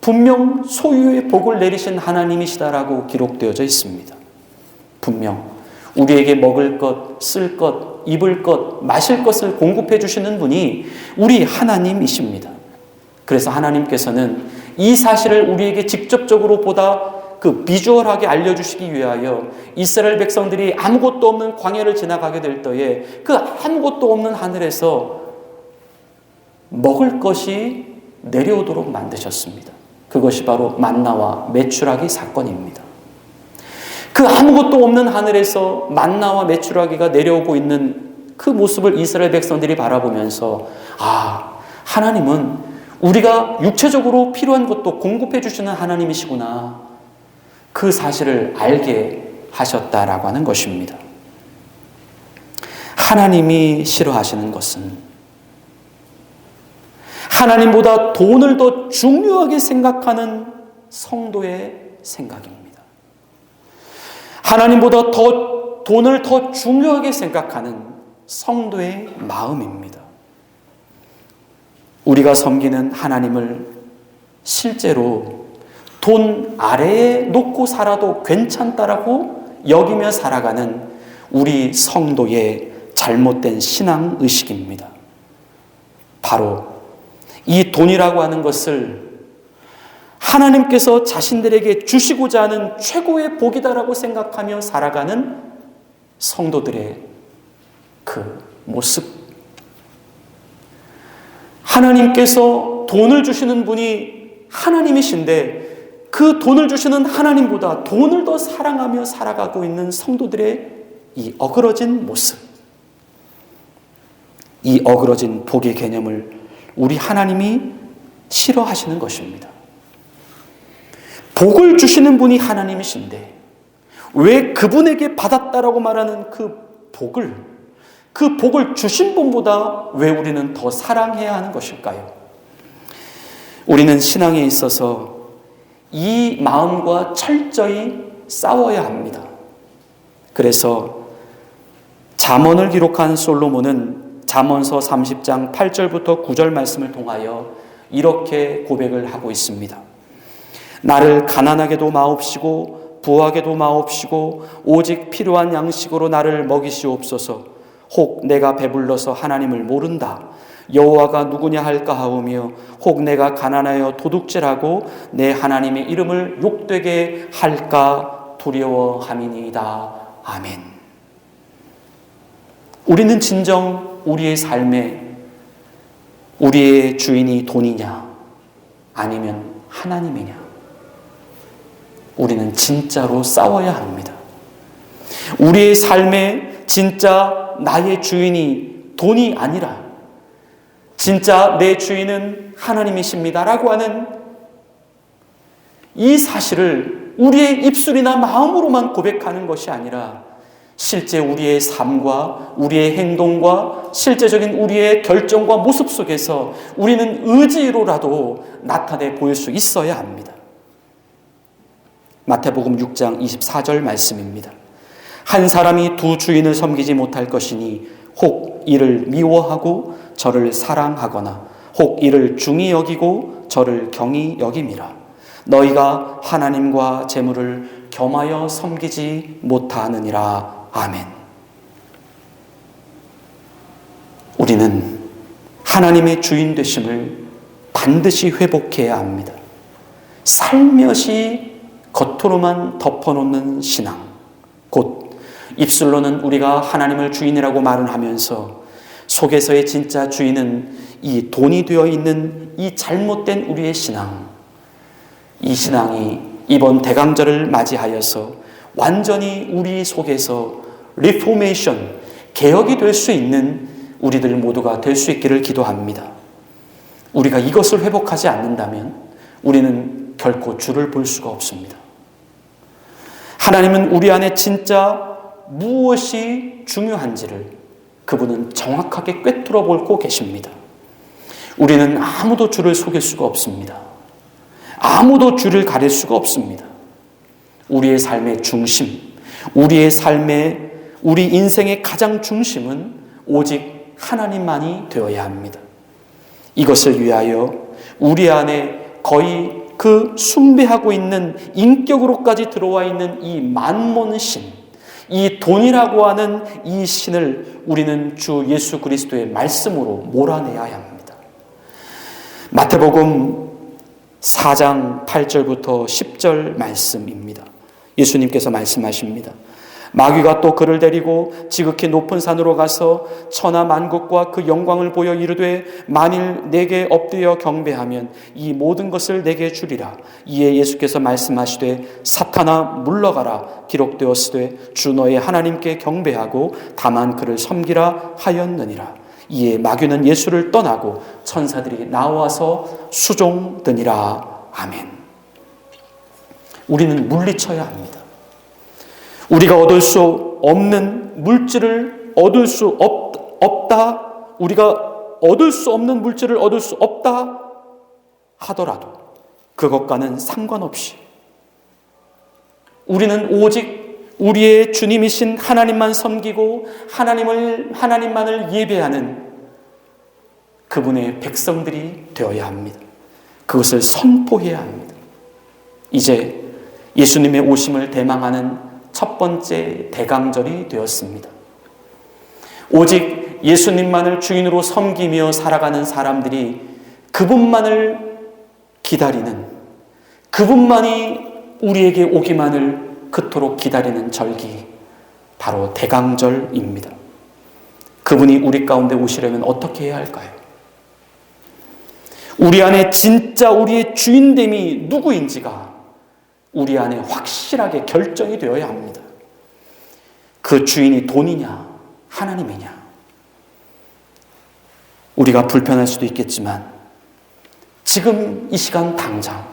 Speaker 1: 분명 소유의 복을 내리신 하나님이시다라고 기록되어져 있습니다. 분명 우리에게 먹을 것, 쓸 것, 입을 것, 마실 것을 공급해 주시는 분이 우리 하나님이십니다. 그래서 하나님께서는 이 사실을 우리에게 직접적으로 보다 그 비주얼하게 알려주시기 위하여 이스라엘 백성들이 아무것도 없는 광야를 지나가게 될 때에 그 아무것도 없는 하늘에서 먹을 것이 내려오도록 만드셨습니다. 그것이 바로 만나와 메추라기 사건입니다. 그 아무것도 없는 하늘에서 만나와 메추라기가 내려오고 있는 그 모습을 이스라엘 백성들이 바라보면서 하나님은 우리가 육체적으로 필요한 것도 공급해 주시는 하나님이시구나. 그 사실을 알게 하셨다라고 하는 것입니다. 하나님이 싫어하시는 것은 하나님보다 돈을 더 중요하게 생각하는 성도의 생각입니다. 하나님보다 돈을 더 중요하게 생각하는 성도의 마음입니다. 우리가 섬기는 하나님을 실제로 돈 아래에 놓고 살아도 괜찮다라고 여기며 살아가는 우리 성도의 잘못된 신앙의식입니다. 바로 이 돈이라고 하는 것을 하나님께서 자신들에게 주시고자 하는 최고의 복이다라고 생각하며 살아가는 성도들의 그 모습. 하나님께서 돈을 주시는 분이 하나님이신데 그 돈을 주시는 하나님보다 돈을 더 사랑하며 살아가고 있는 성도들의 이 어그러진 모습, 이 어그러진 복의 개념을 우리 하나님이 싫어하시는 것입니다. 복을 주시는 분이 하나님이신데 왜 그분에게 받았다라고 말하는 그 복을 주신 분보다 왜 우리는 더 사랑해야 하는 것일까요? 우리는 신앙에 있어서 이 마음과 철저히 싸워야 합니다. 그래서 잠언을 기록한 솔로몬은 잠언서 30장 8절부터 9절 말씀을 통하여 이렇게 고백을 하고 있습니다. 나를 가난하게도 마옵시고 부하게도 마옵시고 오직 필요한 양식으로 나를 먹이시옵소서. 혹 내가 배불러서 하나님을 모른다. 여호와가 누구냐 할까 하오며 혹 내가 가난하여 도둑질하고 내 하나님의 이름을 욕되게 할까 두려워함이니이다. 아멘. 우리는 진정 우리의 삶에 우리의 주인이 돈이냐 아니면 하나님이냐, 우리는 진짜로 싸워야 합니다. 우리의 삶에 진짜 나의 주인이 돈이 아니라 진짜 내 주인은 하나님이십니다라고 하는 이 사실을 우리의 입술이나 마음으로만 고백하는 것이 아니라 실제 우리의 삶과 우리의 행동과 실제적인 우리의 결정과 모습 속에서 우리는 의지로라도 나타내 보일 수 있어야 합니다. 마태복음 6장 24절 말씀입니다. 한 사람이 두 주인을 섬기지 못할 것이니 혹 이를 미워하고 저를 사랑하거나 혹 이를 중히 여기고 저를 경히 여김이라. 너희가 하나님과 재물을 겸하여 섬기지 못하느니라. 아멘. 우리는 하나님의 주인 되심을 반드시 회복해야 합니다. 살며시 겉으로만 덮어놓는 신앙, 곧 입술로는 우리가 하나님을 주인이라고 말을 하면서 속에서의 진짜 주인은 이 돈이 되어 있는 이 잘못된 우리의 신앙, 이 신앙이 이번 대강절을 맞이하여서 완전히 우리 속에서 리포메이션, 개혁이 될 수 있는 우리들 모두가 될 수 있기를 기도합니다. 우리가 이것을 회복하지 않는다면 우리는 결코 주를 볼 수가 없습니다. 하나님은 우리 안에 진짜 무엇이 중요한지를 그분은 정확하게 꿰뚫어 보고 계십니다. 우리는 아무도 주를 속일 수가 없습니다. 아무도 주를 가릴 수가 없습니다. 우리의 삶의 중심, 우리 인생의 가장 중심은 오직 하나님만이 되어야 합니다. 이것을 위하여 우리 안에 거의 그 숭배하고 있는 인격으로까지 들어와 있는 이 만몬신, 이 돈이라고 하는 이 신을 우리는 주 예수 그리스도의 말씀으로 몰아내야 합니다. 마태복음 4장 8절부터 10절 말씀입니다. 예수님께서 말씀하십니다. 마귀가 또 그를 데리고 지극히 높은 산으로 가서 천하 만국과 그 영광을 보여 이르되 만일 내게 엎드려 경배하면 이 모든 것을 내게 주리라. 이에 예수께서 말씀하시되 사탄아 물러가라. 기록되었으되 주 너의 하나님께 경배하고 다만 그를 섬기라 하였느니라. 이에 마귀는 예수를 떠나고 천사들이 나와서 수종드니라. 아멘. 우리는 물리쳐야 합니다. 우리가 얻을 수 없는 물질을 얻을 수 없다. 우리가 얻을 수 없는 물질을 얻을 수 없다 하더라도 그것과는 상관없이 우리는 오직 우리의 주님이신 하나님만 섬기고 하나님만을 예배하는 그분의 백성들이 되어야 합니다. 그것을 선포해야 합니다. 이제 예수님의 오심을 대망하는 첫 번째 대강절이 되었습니다. 오직 예수님만을 주인으로 섬기며 살아가는 사람들이 그분만을 기다리는, 그분만이 우리에게 오기만을 그토록 기다리는 절기, 바로 대강절입니다. 그분이 우리 가운데 오시려면 어떻게 해야 할까요? 우리 안에 진짜 우리의 주인됨이 누구인지가 우리 안에 확실하게 결정이 되어야 합니다. 그 주인이 돈이냐 하나님이냐. 우리가 불편할 수도 있겠지만 지금 이 시간 당장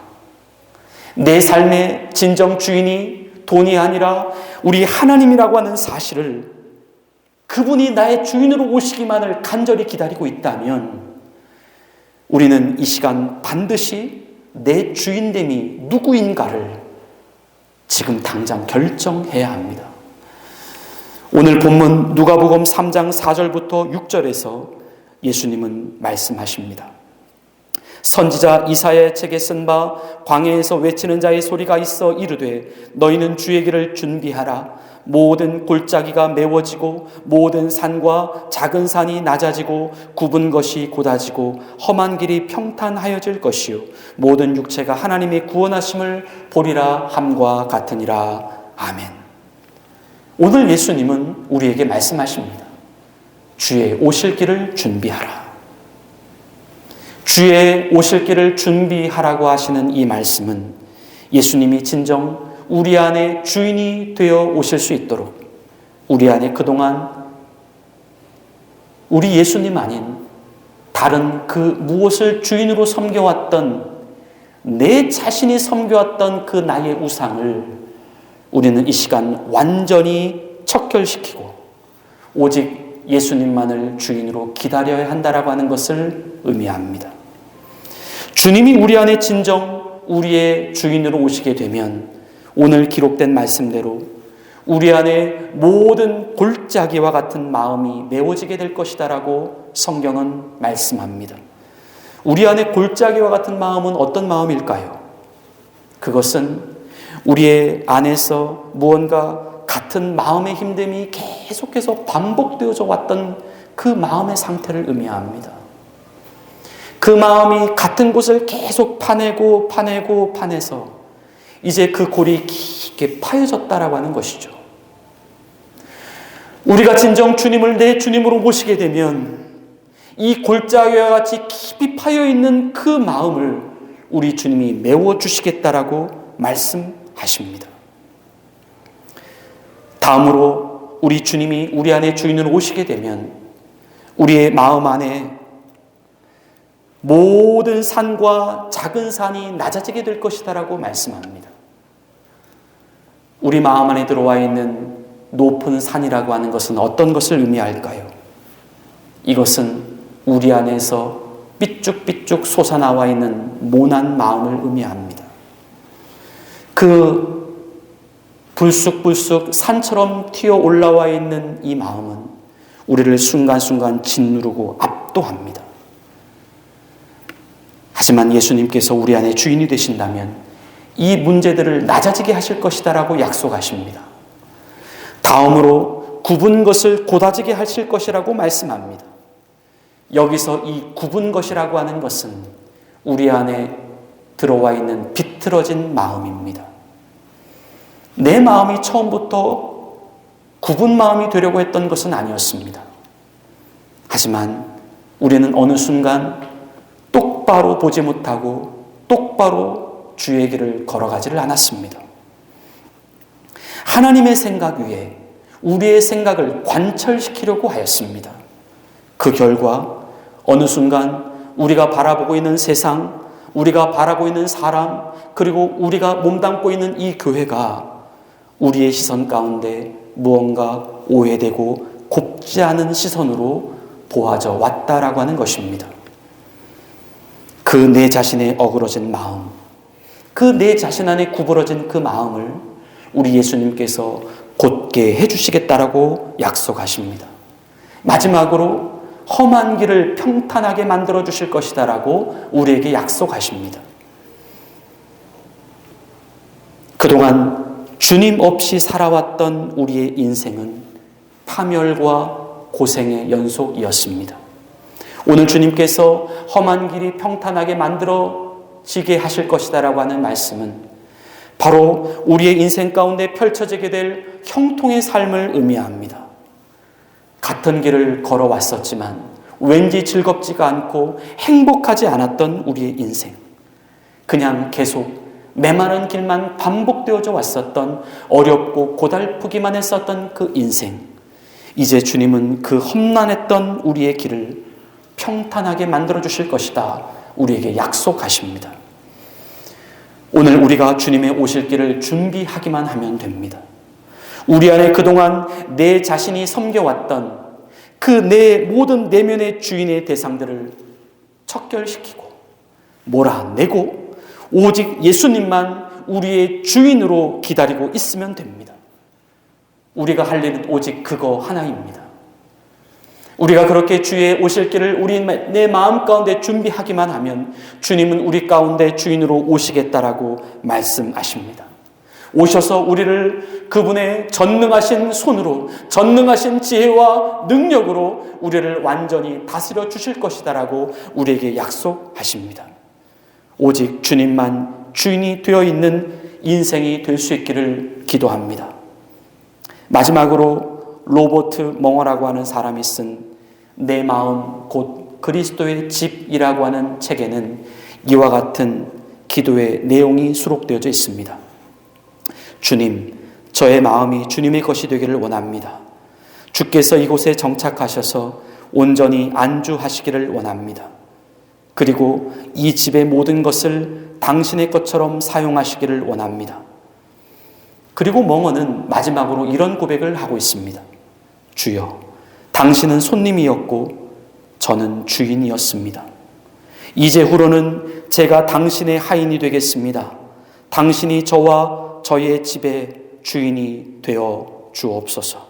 Speaker 1: 내 삶의 진정 주인이 돈이 아니라 우리 하나님이라고 하는 사실을, 그분이 나의 주인으로 오시기만을 간절히 기다리고 있다면 우리는 이 시간 반드시 내 주인됨이 누구인가를 지금 당장 결정해야 합니다. 오늘 본문 누가복음 3장 4절부터 6절에서 예수님은 말씀하십니다. 선지자 이사야의 책에 쓴 바 광야에서 외치는 자의 소리가 있어 이르되 너희는 주의 길을 준비하라. 모든 골짜기가 메워지고 모든 산과 작은 산이 낮아지고 굽은 것이 곧아지고 험한 길이 평탄하여질 것이요 모든 육체가 하나님의 구원하심을 보리라 함과 같으니라. 아멘. 오늘 예수님은 우리에게 말씀하십니다. 주의 오실 길을 준비하라. 주의 오실 길을 준비하라고 하시는 이 말씀은 예수님이 진정 우리 안에 주인이 되어 오실 수 있도록 우리 안에 그동안 우리 예수님 아닌 다른 그 무엇을 주인으로 섬겨왔던, 내 자신이 섬겨왔던 그 나의 우상을 우리는 이 시간 완전히 척결시키고 오직 예수님만을 주인으로 기다려야 한다라고 하는 것을 의미합니다. 주님이 우리 안에 진정 우리의 주인으로 오시게 되면 오늘 기록된 말씀대로 우리 안에 모든 골짜기와 같은 마음이 메워지게 될 것이다라고 성경은 말씀합니다. 우리 안에 골짜기와 같은 마음은 어떤 마음일까요? 그것은 우리의 안에서 무언가 같은 마음의 힘듦이 계속해서 반복되어져 왔던 그 마음의 상태를 의미합니다. 그 마음이 같은 곳을 계속 파내서 이제 그 골이 깊게 파여졌다라고 하는 것이죠. 우리가 진정 주님을 내 주님으로 모시게 되면 이 골짜기와 같이 깊이 파여있는 그 마음을 우리 주님이 메워주시겠다라고 말씀하십니다. 다음으로 우리 주님이 우리 안에 주인으로 오시게 되면 우리의 마음 안에 모든 산과 작은 산이 낮아지게 될 것이다라고 말씀합니다. 우리 마음 안에 들어와 있는 높은 산이라고 하는 것은 어떤 것을 의미할까요? 이것은 우리 안에서 삐쭉삐쭉 솟아나와 있는 모난 마음을 의미합니다. 그 불쑥불쑥 산처럼 튀어 올라와 있는 이 마음은 우리를 순간순간 짓누르고 압도합니다. 하지만 예수님께서 우리 안에 주인이 되신다면 이 문제들을 낮아지게 하실 것이다라고 약속하십니다. 다음으로 굽은 것을 곧아지게 하실 것이라고 말씀합니다. 여기서 이 굽은 것이라고 하는 것은 우리 안에 들어와 있는 비틀어진 마음입니다. 내 마음이 처음부터 굽은 마음이 되려고 했던 것은 아니었습니다. 하지만 우리는 어느 순간 똑바로 보지 못하고 똑바로 주의 길을 걸어가지를 않았습니다. 하나님의 생각 위에 우리의 생각을 관철시키려고 하였습니다. 그 결과 어느 순간 우리가 바라보고 있는 세상, 우리가 바라보고 있는 사람, 그리고 우리가 몸담고 있는 이 교회가 우리의 시선 가운데 무언가 오해되고 곱지 않은 시선으로 보아져 왔다라고 하는 것입니다. 그 내 자신의 어그러진 마음, 그 내 자신 안에 구부러진 그 마음을 우리 예수님께서 곧게 해주시겠다라고 약속하십니다. 마지막으로 험한 길을 평탄하게 만들어 주실 것이다라고 우리에게 약속하십니다. 그동안 주님 없이 살아왔던 우리의 인생은 파멸과 고생의 연속이었습니다. 오늘 주님께서 험한 길이 평탄하게 만들어지게 하실 것이다라고 하는 말씀은 바로 우리의 인생 가운데 펼쳐지게 될 형통의 삶을 의미합니다. 같은 길을 걸어왔었지만 왠지 즐겁지가 않고 행복하지 않았던 우리의 인생, 그냥 계속 메마른 길만 반복되어져 왔었던, 어렵고 고달프기만 했었던 그 인생, 이제 주님은 그 험난했던 우리의 길을 평탄하게 만들어 주실 것이다 우리에게 약속하십니다. 오늘 우리가 주님의 오실 길을 준비하기만 하면 됩니다. 우리 안에 그동안 내 자신이 섬겨왔던 그 내 모든 내면의 주인의 대상들을 척결시키고 몰아내고 오직 예수님만 우리의 주인으로 기다리고 있으면 됩니다. 우리가 할 일은 오직 그거 하나입니다. 우리가 그렇게 주의 오실 길을 내 마음 가운데 준비하기만 하면 주님은 우리 가운데 주인으로 오시겠다라고 말씀하십니다. 오셔서 우리를 그분의 전능하신 손으로, 전능하신 지혜와 능력으로 우리를 완전히 다스려 주실 것이다라고 우리에게 약속하십니다. 오직 주님만 주인이 되어 있는 인생이 될 수 있기를 기도합니다. 마지막으로 로버트 멍어라고 하는 사람이 쓴 내 마음 곧 그리스도의 집이라고 하는 책에는 이와 같은 기도의 내용이 수록되어져 있습니다. 주님, 저의 마음이 주님의 것이 되기를 원합니다. 주께서 이곳에 정착하셔서 온전히 안주하시기를 원합니다. 그리고 이 집의 모든 것을 당신의 것처럼 사용하시기를 원합니다. 그리고 멍어는 마지막으로 이런 고백을 하고 있습니다. 주여, 당신은 손님이었고 저는 주인이었습니다. 이제후로는 제가 당신의 하인이 되겠습니다. 당신이 저와 저의 집의 주인이 되어 주옵소서.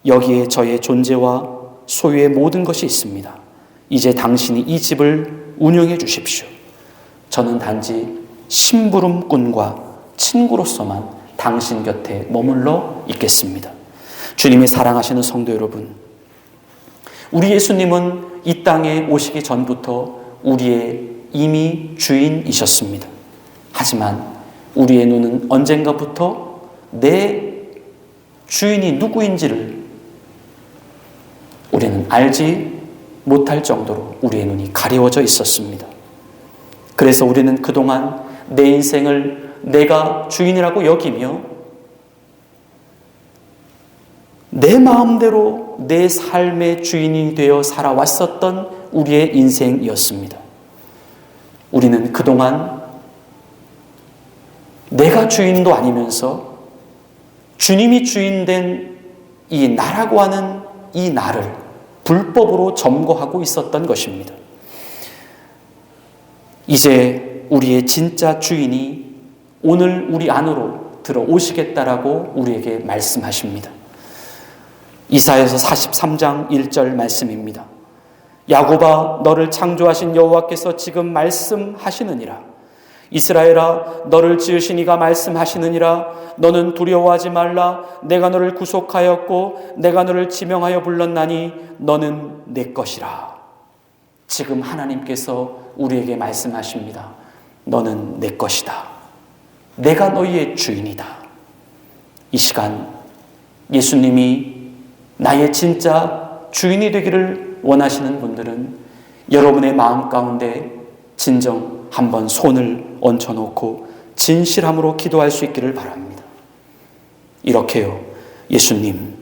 Speaker 1: 여기에 저의 존재와 소유의 모든 것이 있습니다. 이제 당신이 이 집을 운영해 주십시오. 저는 단지 심부름꾼과 친구로서만 당신 곁에 머물러 있겠습니다. 주님이 사랑하시는 성도 여러분, 우리 예수님은 이 땅에 오시기 전부터 우리의 이미 주인이셨습니다. 하지만 우리의 눈은 언젠가부터 내 주인이 누구인지를 우리는 알지 못할 정도로 우리의 눈이 가리워져 있었습니다. 그래서 우리는 그동안 내 인생을 내가 주인이라고 여기며 내 마음대로 내 삶의 주인이 되어 살아왔었던 우리의 인생이었습니다. 우리는 그동안 내가 주인도 아니면서 주님이 주인된 이 나라고 하는 이 나를 불법으로 점거하고 있었던 것입니다. 이제 우리의 진짜 주인이 오늘 우리 안으로 들어오시겠다라고 우리에게 말씀하십니다. 이사야서 43장 1절 말씀입니다. 야곱아, 너를 창조하신 여호와께서 지금 말씀하시느니라. 이스라엘아, 너를 지으신 이가 말씀하시느니라. 너는 두려워하지 말라. 내가 너를 구속하였고 내가 너를 지명하여 불렀나니 너는 내 것이라. 지금 하나님께서 우리에게 말씀하십니다. 너는 내 것이다. 내가 너희의 주인이다. 이 시간 예수님이 나의 진짜 주인이 되기를 원하시는 분들은 여러분의 마음 가운데 진정 한번 손을 얹혀놓고 진실함으로 기도할 수 있기를 바랍니다. 이렇게요, 예수님,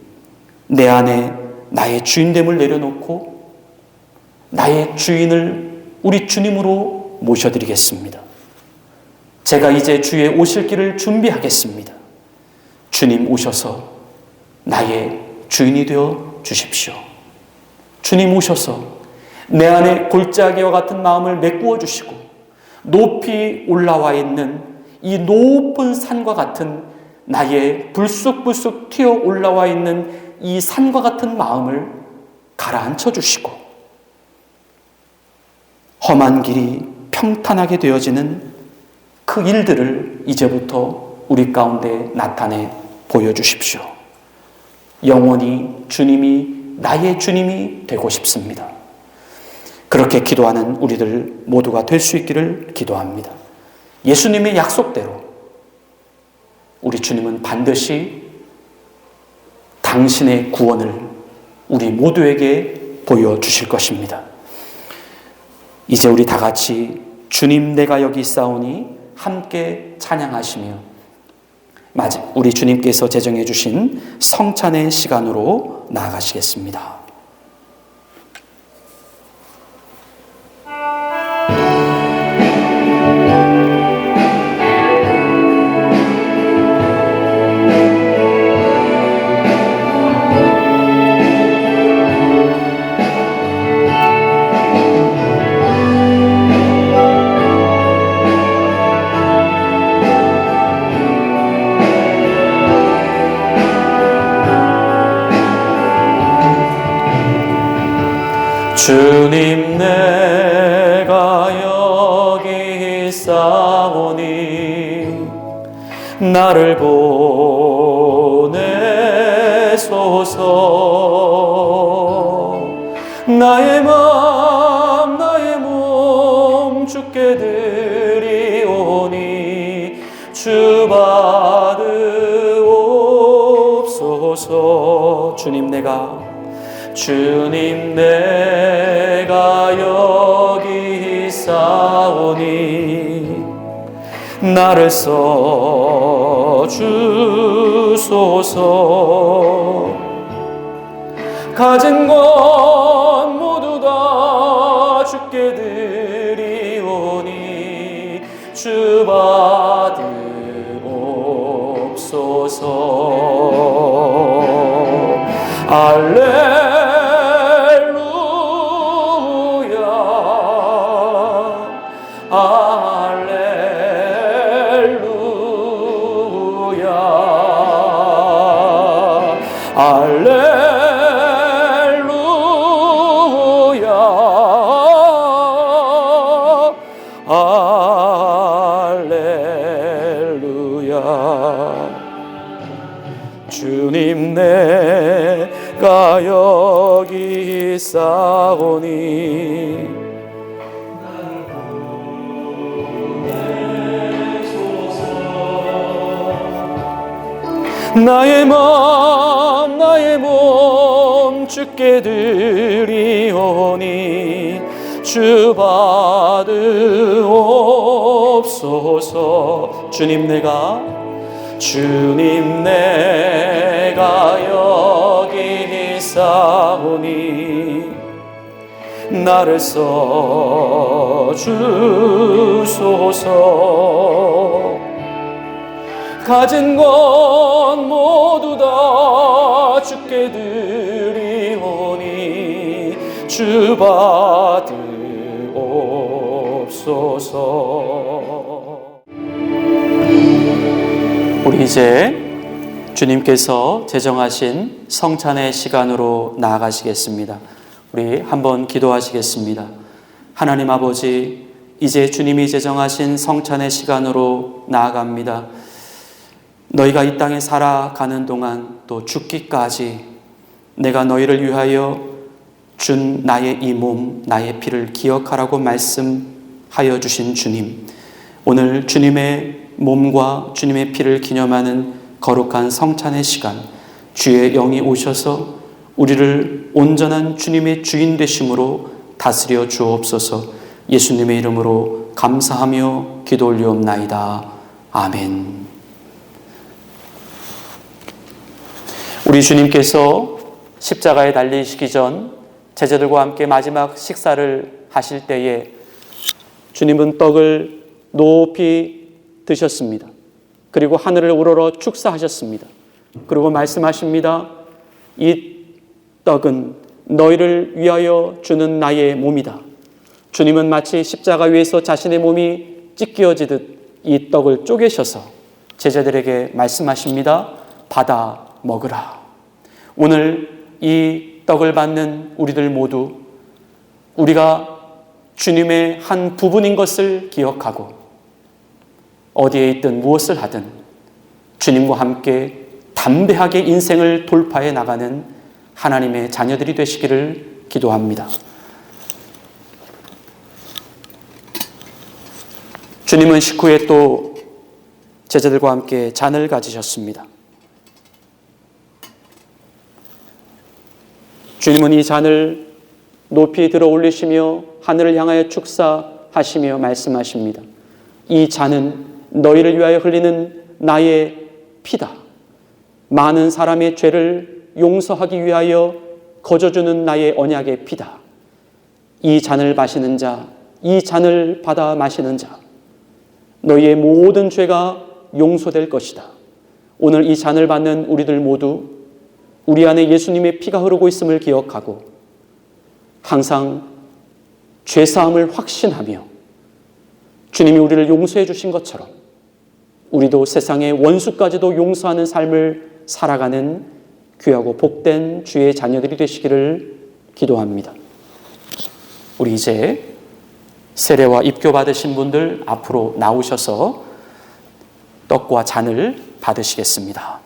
Speaker 1: 내 안에 나의 주인됨을 내려놓고 나의 주인을 우리 주님으로 모셔드리겠습니다. 제가 이제 주의 오실 길을 준비하겠습니다. 주님 오셔서 나의 주인이 되어 주십시오. 주님 오셔서 내 안에 골짜기와 같은 마음을 메꾸어 주시고 높이 올라와 있는 이 높은 산과 같은 나의 불쑥불쑥 튀어 올라와 있는 이 산과 같은 마음을 가라앉혀 주시고 험한 길이 평탄하게 되어지는 그 일들을 이제부터 우리 가운데 나타내 보여주십시오. 영원히 주님이 나의 주님이 되고 싶습니다. 그렇게 기도하는 우리들 모두가 될 수 있기를 기도합니다. 예수님의 약속대로 우리 주님은 반드시 당신의 구원을 우리 모두에게 보여주실 것입니다. 이제 우리 다 같이 주님 내가 여기 있사오니 함께 찬양하시며 우리 주님께서 제정해 주신 성찬의 시간으로 나아가시겠습니다. 주님 내가 여기 있사오니 나를 보내소서. 나의 맘 나의 몸 주께 드리오니 주 받으옵소서. 주님 내가 여기 있사오니 나를 써주소서. 가진 것 모두 다 주께 드리오니 주 받으옵소서. 주님 내가 여기 있사오니 나의 맘 나의 몸 주께 드리오니 주 받으옵소서. 주님 내가 여기 있사오니 나를 써주소서. 가진 것 모두 다 주께 드리오니 주 받으옵소서. 우리 이제 주님께서 제정하신 성찬의 시간으로 나아가시겠습니다. 우리 한번 기도하시겠습니다. 하나님 아버지, 이제 주님이 제정하신 성찬의 시간으로 나아갑니다. 너희가 이 땅에 살아가는 동안 또 죽기까지 내가 너희를 위하여 준 나의 이 몸, 나의 피를 기억하라고 말씀하여 주신 주님, 오늘 주님의 몸과 주님의 피를 기념하는 거룩한 성찬의 시간, 주의 영이 오셔서 우리를 온전한 주님의 주인 되심으로 다스려 주옵소서. 예수님의 이름으로 감사하며 기도 올리옵나이다. 아멘. 우리 주님께서 십자가에 달리시기 전 제자들과 함께 마지막 식사를 하실 때에 주님은 떡을 높이 드셨습니다. 그리고 하늘을 우러러 축사하셨습니다. 그리고 말씀하십니다. 이 떡은 너희를 위하여 주는 나의 몸이다. 주님은 마치 십자가 위에서 자신의 몸이 찢겨지듯 이 떡을 쪼개셔서 제자들에게 말씀하십니다. 받아 먹으라. 오늘 이 떡을 받는 우리들 모두 우리가 주님의 한 부분인 것을 기억하고 어디에 있든 무엇을 하든 주님과 함께 담대하게 인생을 돌파해 나가는 하나님의 자녀들이 되시기를 기도합니다. 주님은 식후에 또 제자들과 함께 잔을 가지셨습니다. 주님은 이 잔을 높이 들어 올리시며 하늘을 향하여 축사하시며 말씀하십니다. 이 잔은 너희를 위하여 흘리는 나의 피다. 많은 사람의 죄를 용서하기 위하여 거저주는 나의 언약의 피다. 이 잔을 마시는 자, 이 잔을 받아 마시는 자, 너희의 모든 죄가 용서될 것이다. 오늘 이 잔을 받는 우리들 모두 우리 안에 예수님의 피가 흐르고 있음을 기억하고 항상 죄사함을 확신하며 주님이 우리를 용서해 주신 것처럼 우리도 세상의 원수까지도 용서하는 삶을 살아가는 귀하고 복된 주의 자녀들이 되시기를 기도합니다. 우리 이제 세례와 입교 받으신 분들 앞으로 나오셔서 떡과 잔을 받으시겠습니다.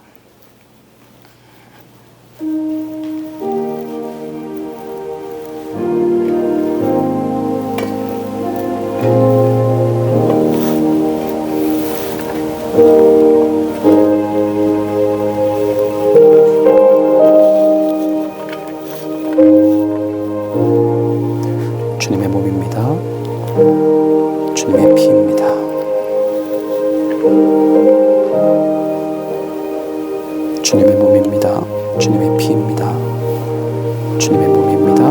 Speaker 1: 주님의 몸입니다. 주님의 피입니다. 주님의 몸입니다. 주님의 피입니다. 주님의 몸입니다.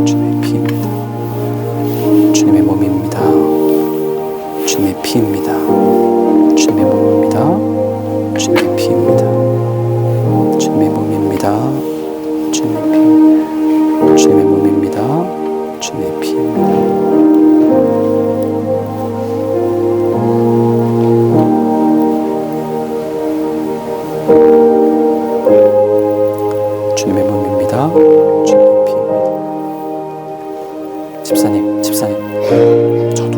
Speaker 1: 주님의 피입니다. 주님의 몸입니다. 주님의 피입니다. 주님의 몸입니다. 주님의 피입니다. 주님의 몸입니다. 주님의 피. 주님의 몸입니다. 주님의 피입니다. 주님의 몸입니다. 주님의 피입니다. 집사님, 저도.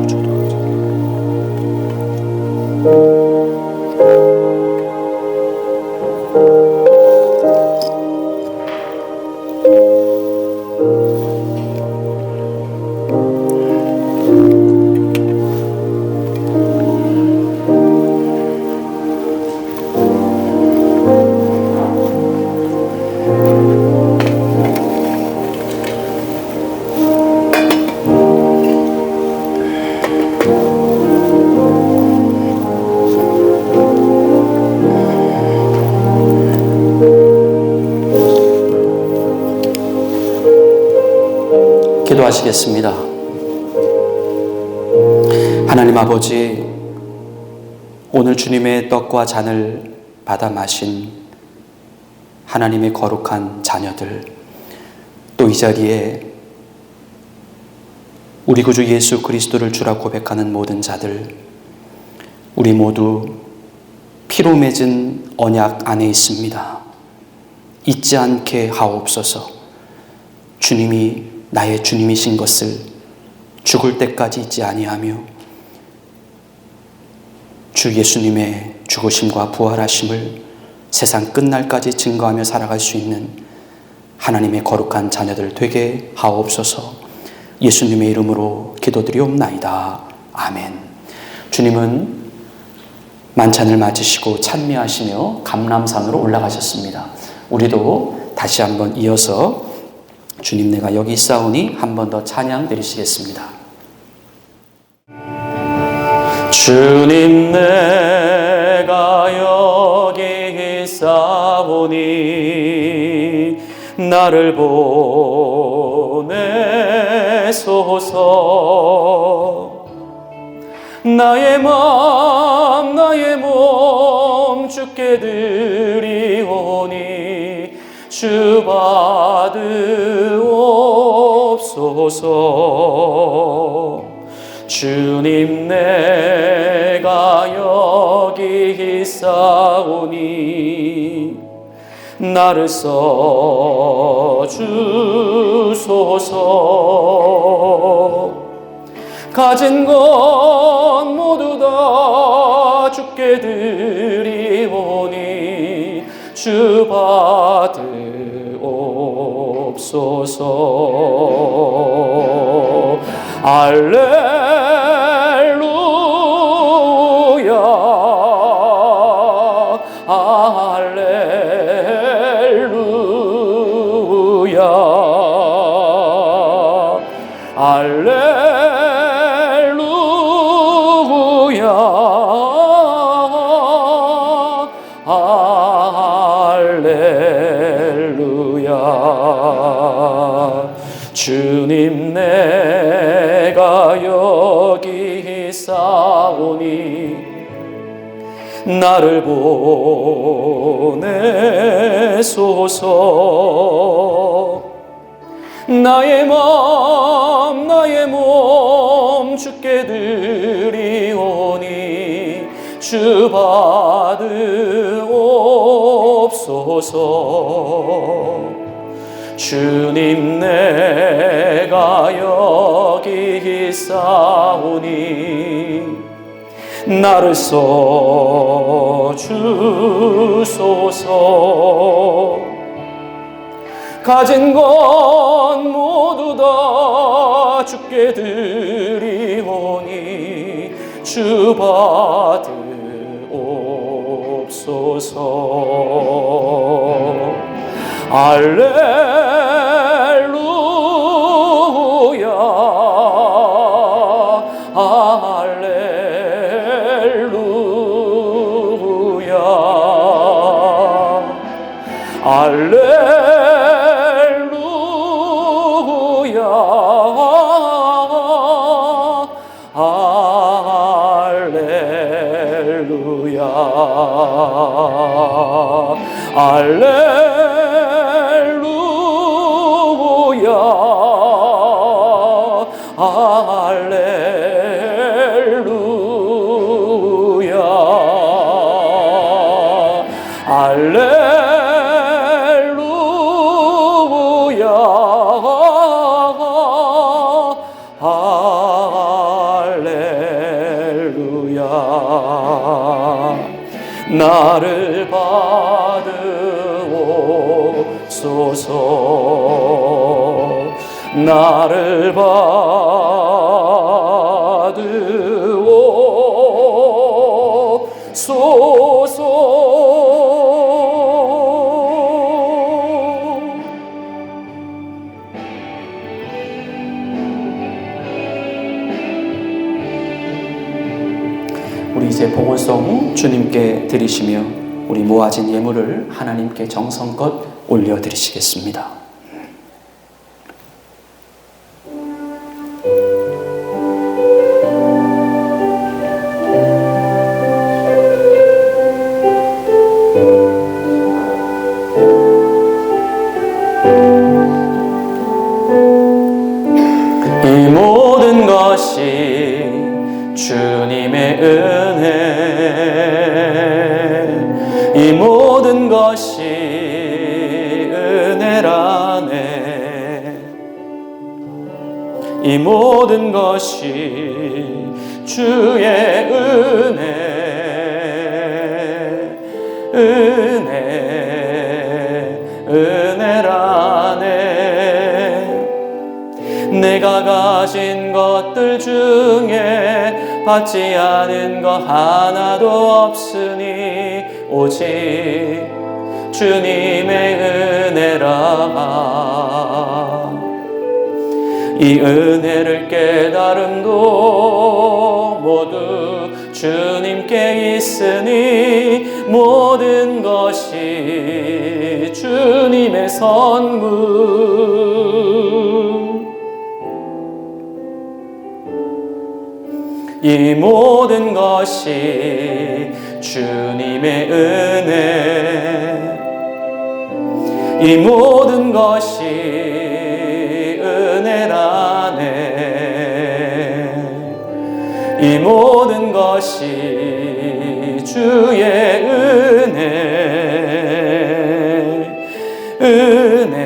Speaker 1: 기도하시겠습니다. 하나님 아버지, 오늘 주님의 떡과 잔을 받아 마신 하나님의 거룩한 자녀들, 또 이 자리에 우리 구주 예수 그리스도를 주라 고백하는 모든 자들, 우리 모두 피로 맺은 언약 안에 있습니다. 잊지 않게 하옵소서. 주님이 나의 주님이신 것을 죽을 때까지 잊지 아니하며 주 예수님의 죽으심과 부활하심을 세상 끝날까지 증거하며 살아갈 수 있는 하나님의 거룩한 자녀들 되게 하옵소서. 예수님의 이름으로 기도드리옵나이다. 아멘. 주님은 만찬을 맞으시고 찬미하시며 감람산으로 올라가셨습니다. 우리도 다시 한번 이어서 주님 내가 여기 있사오니 한 번 더 찬양 드리시겠습니다. 주님 내가 여기 있사오니 나를 보내소서. 나의 마음 나의 몸 주께 드리오니 주 받으옵소서. 주님 내가 여기 있사오니 나를 써주소서. 가진 것 모두 다 주께 드리오니 주 받으옵소서. 할렐루야 할렐루야 할렐루야 할렐루야. 주님 내가 여기 있사오니 나를 보내소서. 나의 마음 나의 몸 주께 드리오니 주 받으옵소서. 주님 내가 여기 있사오니 나를 써주소서. 가진 것 모두 다 주께 드리오니 주 받으옵소서. 할렐루야 할렐루야 할렐루야 할렐루야 할렐루야 할렐루야 할렐루야. 나를 받으옵소서. 나를 받으옵소서. 우리 이제 보궐송 주님께 드리시며 우리 모아진 예물을 하나님께 정성껏 올려드리시겠습니다. 이 모든 것이 주님의 은혜, 이 모든 것이 은혜라네. 이 모든 것이 주의 은혜라네. 내가 가진 것들 중에 받지 않은 것 하나도 없으니 오직 주님의 은혜라. 이 은혜를 깨달음도 모두 주님께 있으니 모든 것이 주님의 선물. 이 모든 것이 주님의 은혜, 이 모든 것이 은혜라네. 이 모든 것이 주의 은혜라네.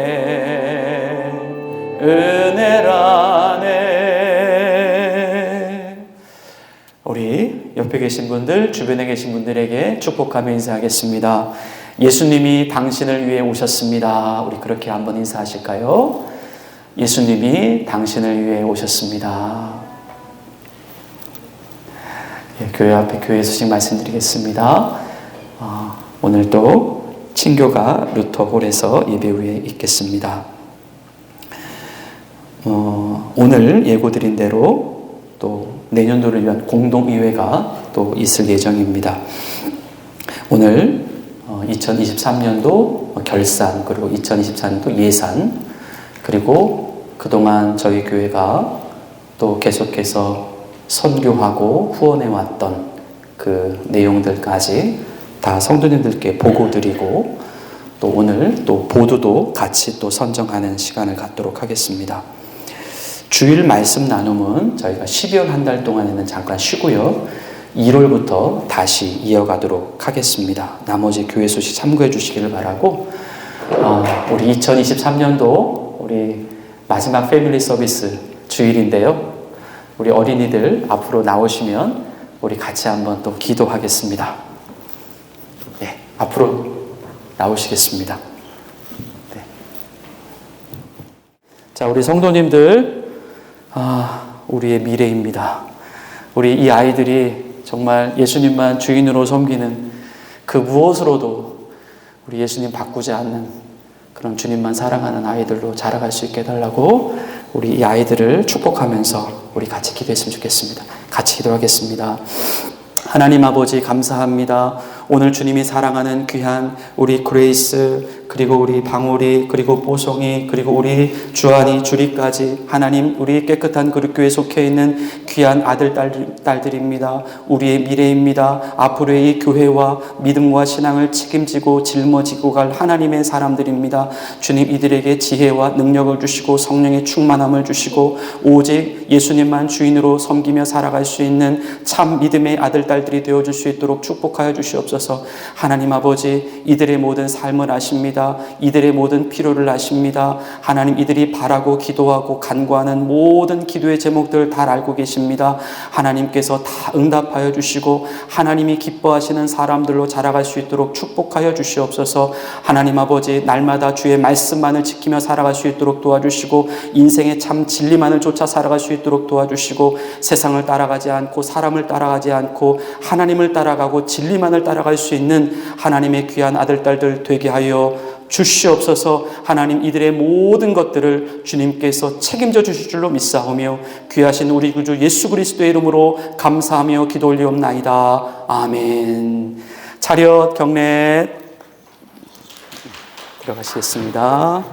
Speaker 1: 우리 옆에 계신 분들, 주변에 계신 분들에게 축복하며 인사하겠습니다. 예수님이 당신을 위해 오셨습니다. 우리 그렇게 한번 인사하실까요? 예수님이 당신을 위해 오셨습니다. 예, 교회 앞에 교회 소식 말씀드리겠습니다. 오늘도 친교가 루터홀에서 예배 후에 있겠습니다. 오늘 예고드린 대로 또 내년도를 위한 공동의회가 또 있을 예정입니다. 오늘 2023년도 결산, 그리고 2024년도 예산, 그리고 그동안 저희 교회가 또 계속해서 선교하고 후원해왔던 그 내용들까지 다 성도님들께 보고드리고, 또 오늘 또 보도도 같이 또 선정하는 시간을 갖도록 하겠습니다. 주일 말씀 나눔은 저희가 12월 한 달 동안에는 잠깐 쉬고요, 1월부터 다시 이어가도록 하겠습니다. 나머지 교회 소식 참고해 주시기를 바라고, 우리 2023년도 우리 마지막 패밀리 서비스 주일인데요, 우리 어린이들 앞으로 나오시면 우리 같이 한번 또 기도하겠습니다. 네, 앞으로 나오시겠습니다. 네. 자, 우리 성도님들, 우리의 미래입니다. 우리 이 아이들이 정말 예수님만 주인으로 섬기는 그 무엇으로도 우리 예수님 바꾸지 않는 그런 주님만 사랑하는 아이들로 자라갈 수 있게 해달라고 우리 이 아이들을 축복하면서 우리 같이 기도했으면 좋겠습니다. 같이 기도하겠습니다. 하나님 아버지 감사합니다. 오늘 주님이 사랑하는 귀한 우리 그레이스, 그리고 우리 방울이, 그리고 보송이, 그리고 우리 주한이, 주리까지 하나님, 우리 깨끗한 그릇교회에 속해 있는 귀한 아들, 딸들입니다. 우리의 미래입니다. 앞으로의 이 교회와 믿음과 신앙을 책임지고 짊어지고 갈 하나님의 사람들입니다. 주님, 이들에게 지혜와 능력을 주시고 성령의 충만함을 주시고 오직 예수님만 주인으로 섬기며 살아갈 수 있는 참 믿음의 아들, 딸들이 되어줄 수 있도록 축복하여 주시옵소서. 하나님 아버지, 이들의 모든 삶을 아십니다. 이들의 모든 필요를 아십니다. 하나님, 이들이 바라고 기도하고 간구하는 모든 기도의 제목들을 다 알고 계십니다. 하나님께서 다 응답하여 주시고 하나님이 기뻐하시는 사람들로 자라갈 수 있도록 축복하여 주시옵소서. 하나님 아버지, 날마다 주의 말씀만을 지키며 살아갈 수 있도록 도와주시고 인생의 참 진리만을 쫓아 살아갈 수 있도록 도와주시고 세상을 따라가지 않고 사람을 따라가지 않고 하나님을 따라가고 진리만을 따라갈 수 있는 하나님의 귀한 아들, 딸들 되게 하여 주시옵소서. 하나님, 이들의 모든 것들을 주님께서 책임져 주실 줄로 믿사오며 귀하신 우리 구주 예수 그리스도의 이름으로 감사하며 기도 올리옵나이다. 아멘. 차렷 경례 들어가시겠습니다.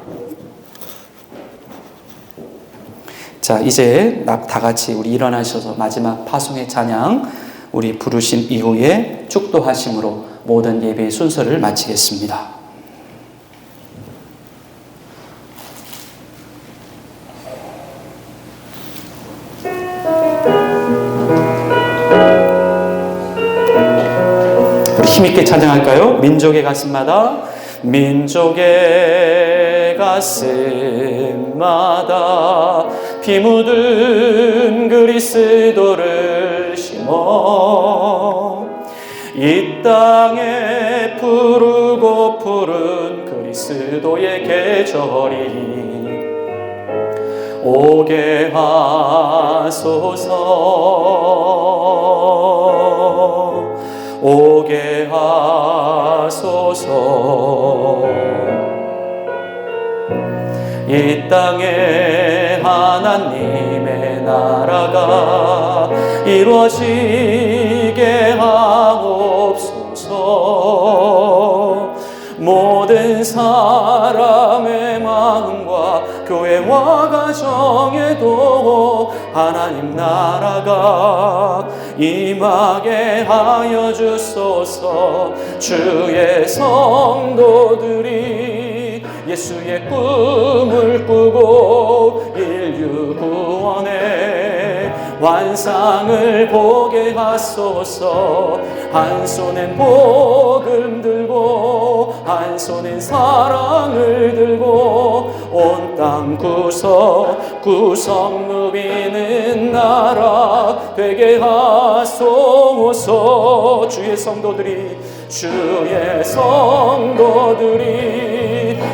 Speaker 1: 자, 이제 다 같이 우리 일어나셔서 마지막 파송의 찬양 우리 부르심 이후에 축도하심으로 모든 예배의 순서를 마치겠습니다. 우리 힘있게 찬양할까요? 민족의 가슴마다, 민족의 가슴마다 피 묻은 그리스도를 심어 이 땅에 푸르고 푸른 그리스도의 계절이 오게 하소서, 오게 하소서. 이 땅에 하나님의 나라가 이루어지게 하옵소서. 모든 사람의 마음과 교회와 가정에도 하나님 나라가 임하게 하여 주소서. 주의 성도들이 예수의 꿈을 꾸고 인류 구원의 환상을 보게 하소서. 한 손엔 복음 들고 한 손엔 사랑을 들고 온 땅 구석구석 누비는 나라 되게 하소서. 주의 성도들이 주의 성도들이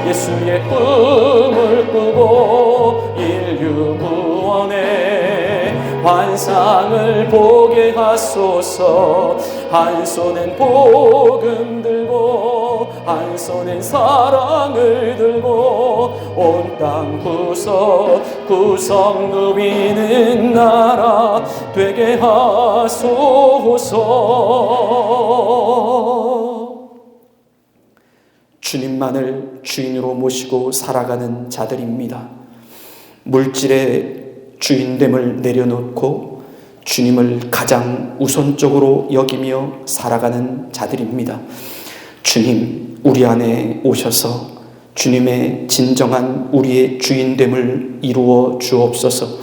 Speaker 1: 예수의 꿈을 꾸고 인류 구원의 환상을 보게 하소서. 한 손엔 복음 들고 한 손엔 사랑을 들고 온 땅 구석구석 누비는 나라 되게 하소서. 주님만을 주인으로 모시고 살아가는 자들입니다. 물질의 주인됨을 내려놓고 주님을 가장 우선적으로 여기며 살아가는 자들입니다. 주님, 우리 안에 오셔서 주님의 진정한 우리의 주인됨을 이루어 주옵소서.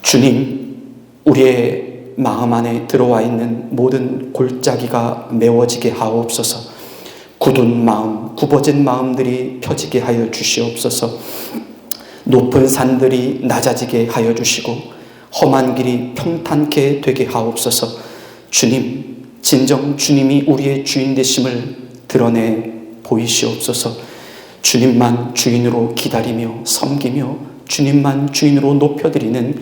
Speaker 1: 주님, 우리의 마음 안에 들어와 있는 모든 골짜기가 메워지게 하옵소서. 굳은 마음, 굽어진 마음들이 펴지게 하여 주시옵소서. 높은 산들이 낮아지게 하여 주시고 험한 길이 평탄케 되게 하옵소서. 주님, 진정 주님이 우리의 주인 되심을 드러내 보이시옵소서. 주님만 주인으로 기다리며 섬기며 주님만 주인으로 높여드리는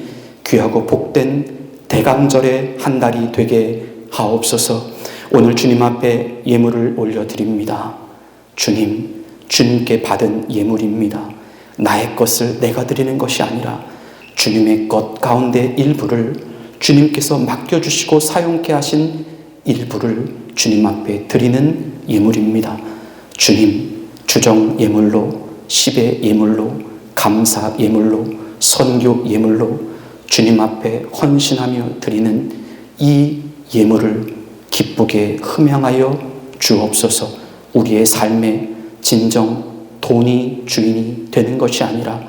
Speaker 1: 귀하고 복된 대강절의 한 달이 되게 하옵소서. 오늘 주님 앞에 예물을 올려드립니다. 주님, 주님께 받은 예물입니다. 나의 것을 내가 드리는 것이 아니라 주님의 것 가운데 일부를 주님께서 맡겨주시고 사용케 하신 일부를 주님 앞에 드리는 예물입니다. 주님, 주정 예물로, 십의 예물로, 감사 예물로, 선교 예물로 주님 앞에 헌신하며 드리는 이 예물을 기쁘게 흠양하여 주옵소서. 우리의 삶의 진정 돈이 주인이 되는 것이 아니라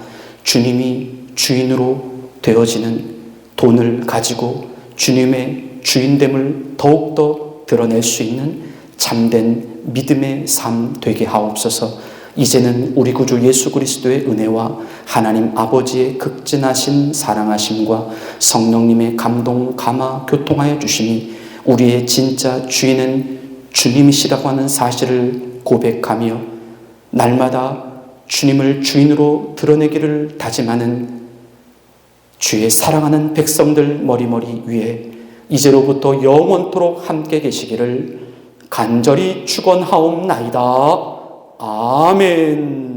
Speaker 1: 주님이 주인으로 되어지는 돈을 가지고 주님의 주인됨을 더욱더 드러낼 수 있는 참된 믿음의 삶 되게 하옵소서. 이제는 우리 구주 예수 그리스도의 은혜와 하나님 아버지의 극진하신 사랑하심과 성령님의 감동, 감화, 교통하여 주심이 우리의 진짜 주인은 주님이시라고 하는 사실을 고백하며 날마다 주님을 주인으로 드러내기를 다짐하는 주의 사랑하는 백성들 머리머리 위에 이제로부터 영원토록 함께 계시기를 간절히 축원하옵나이다. 아멘.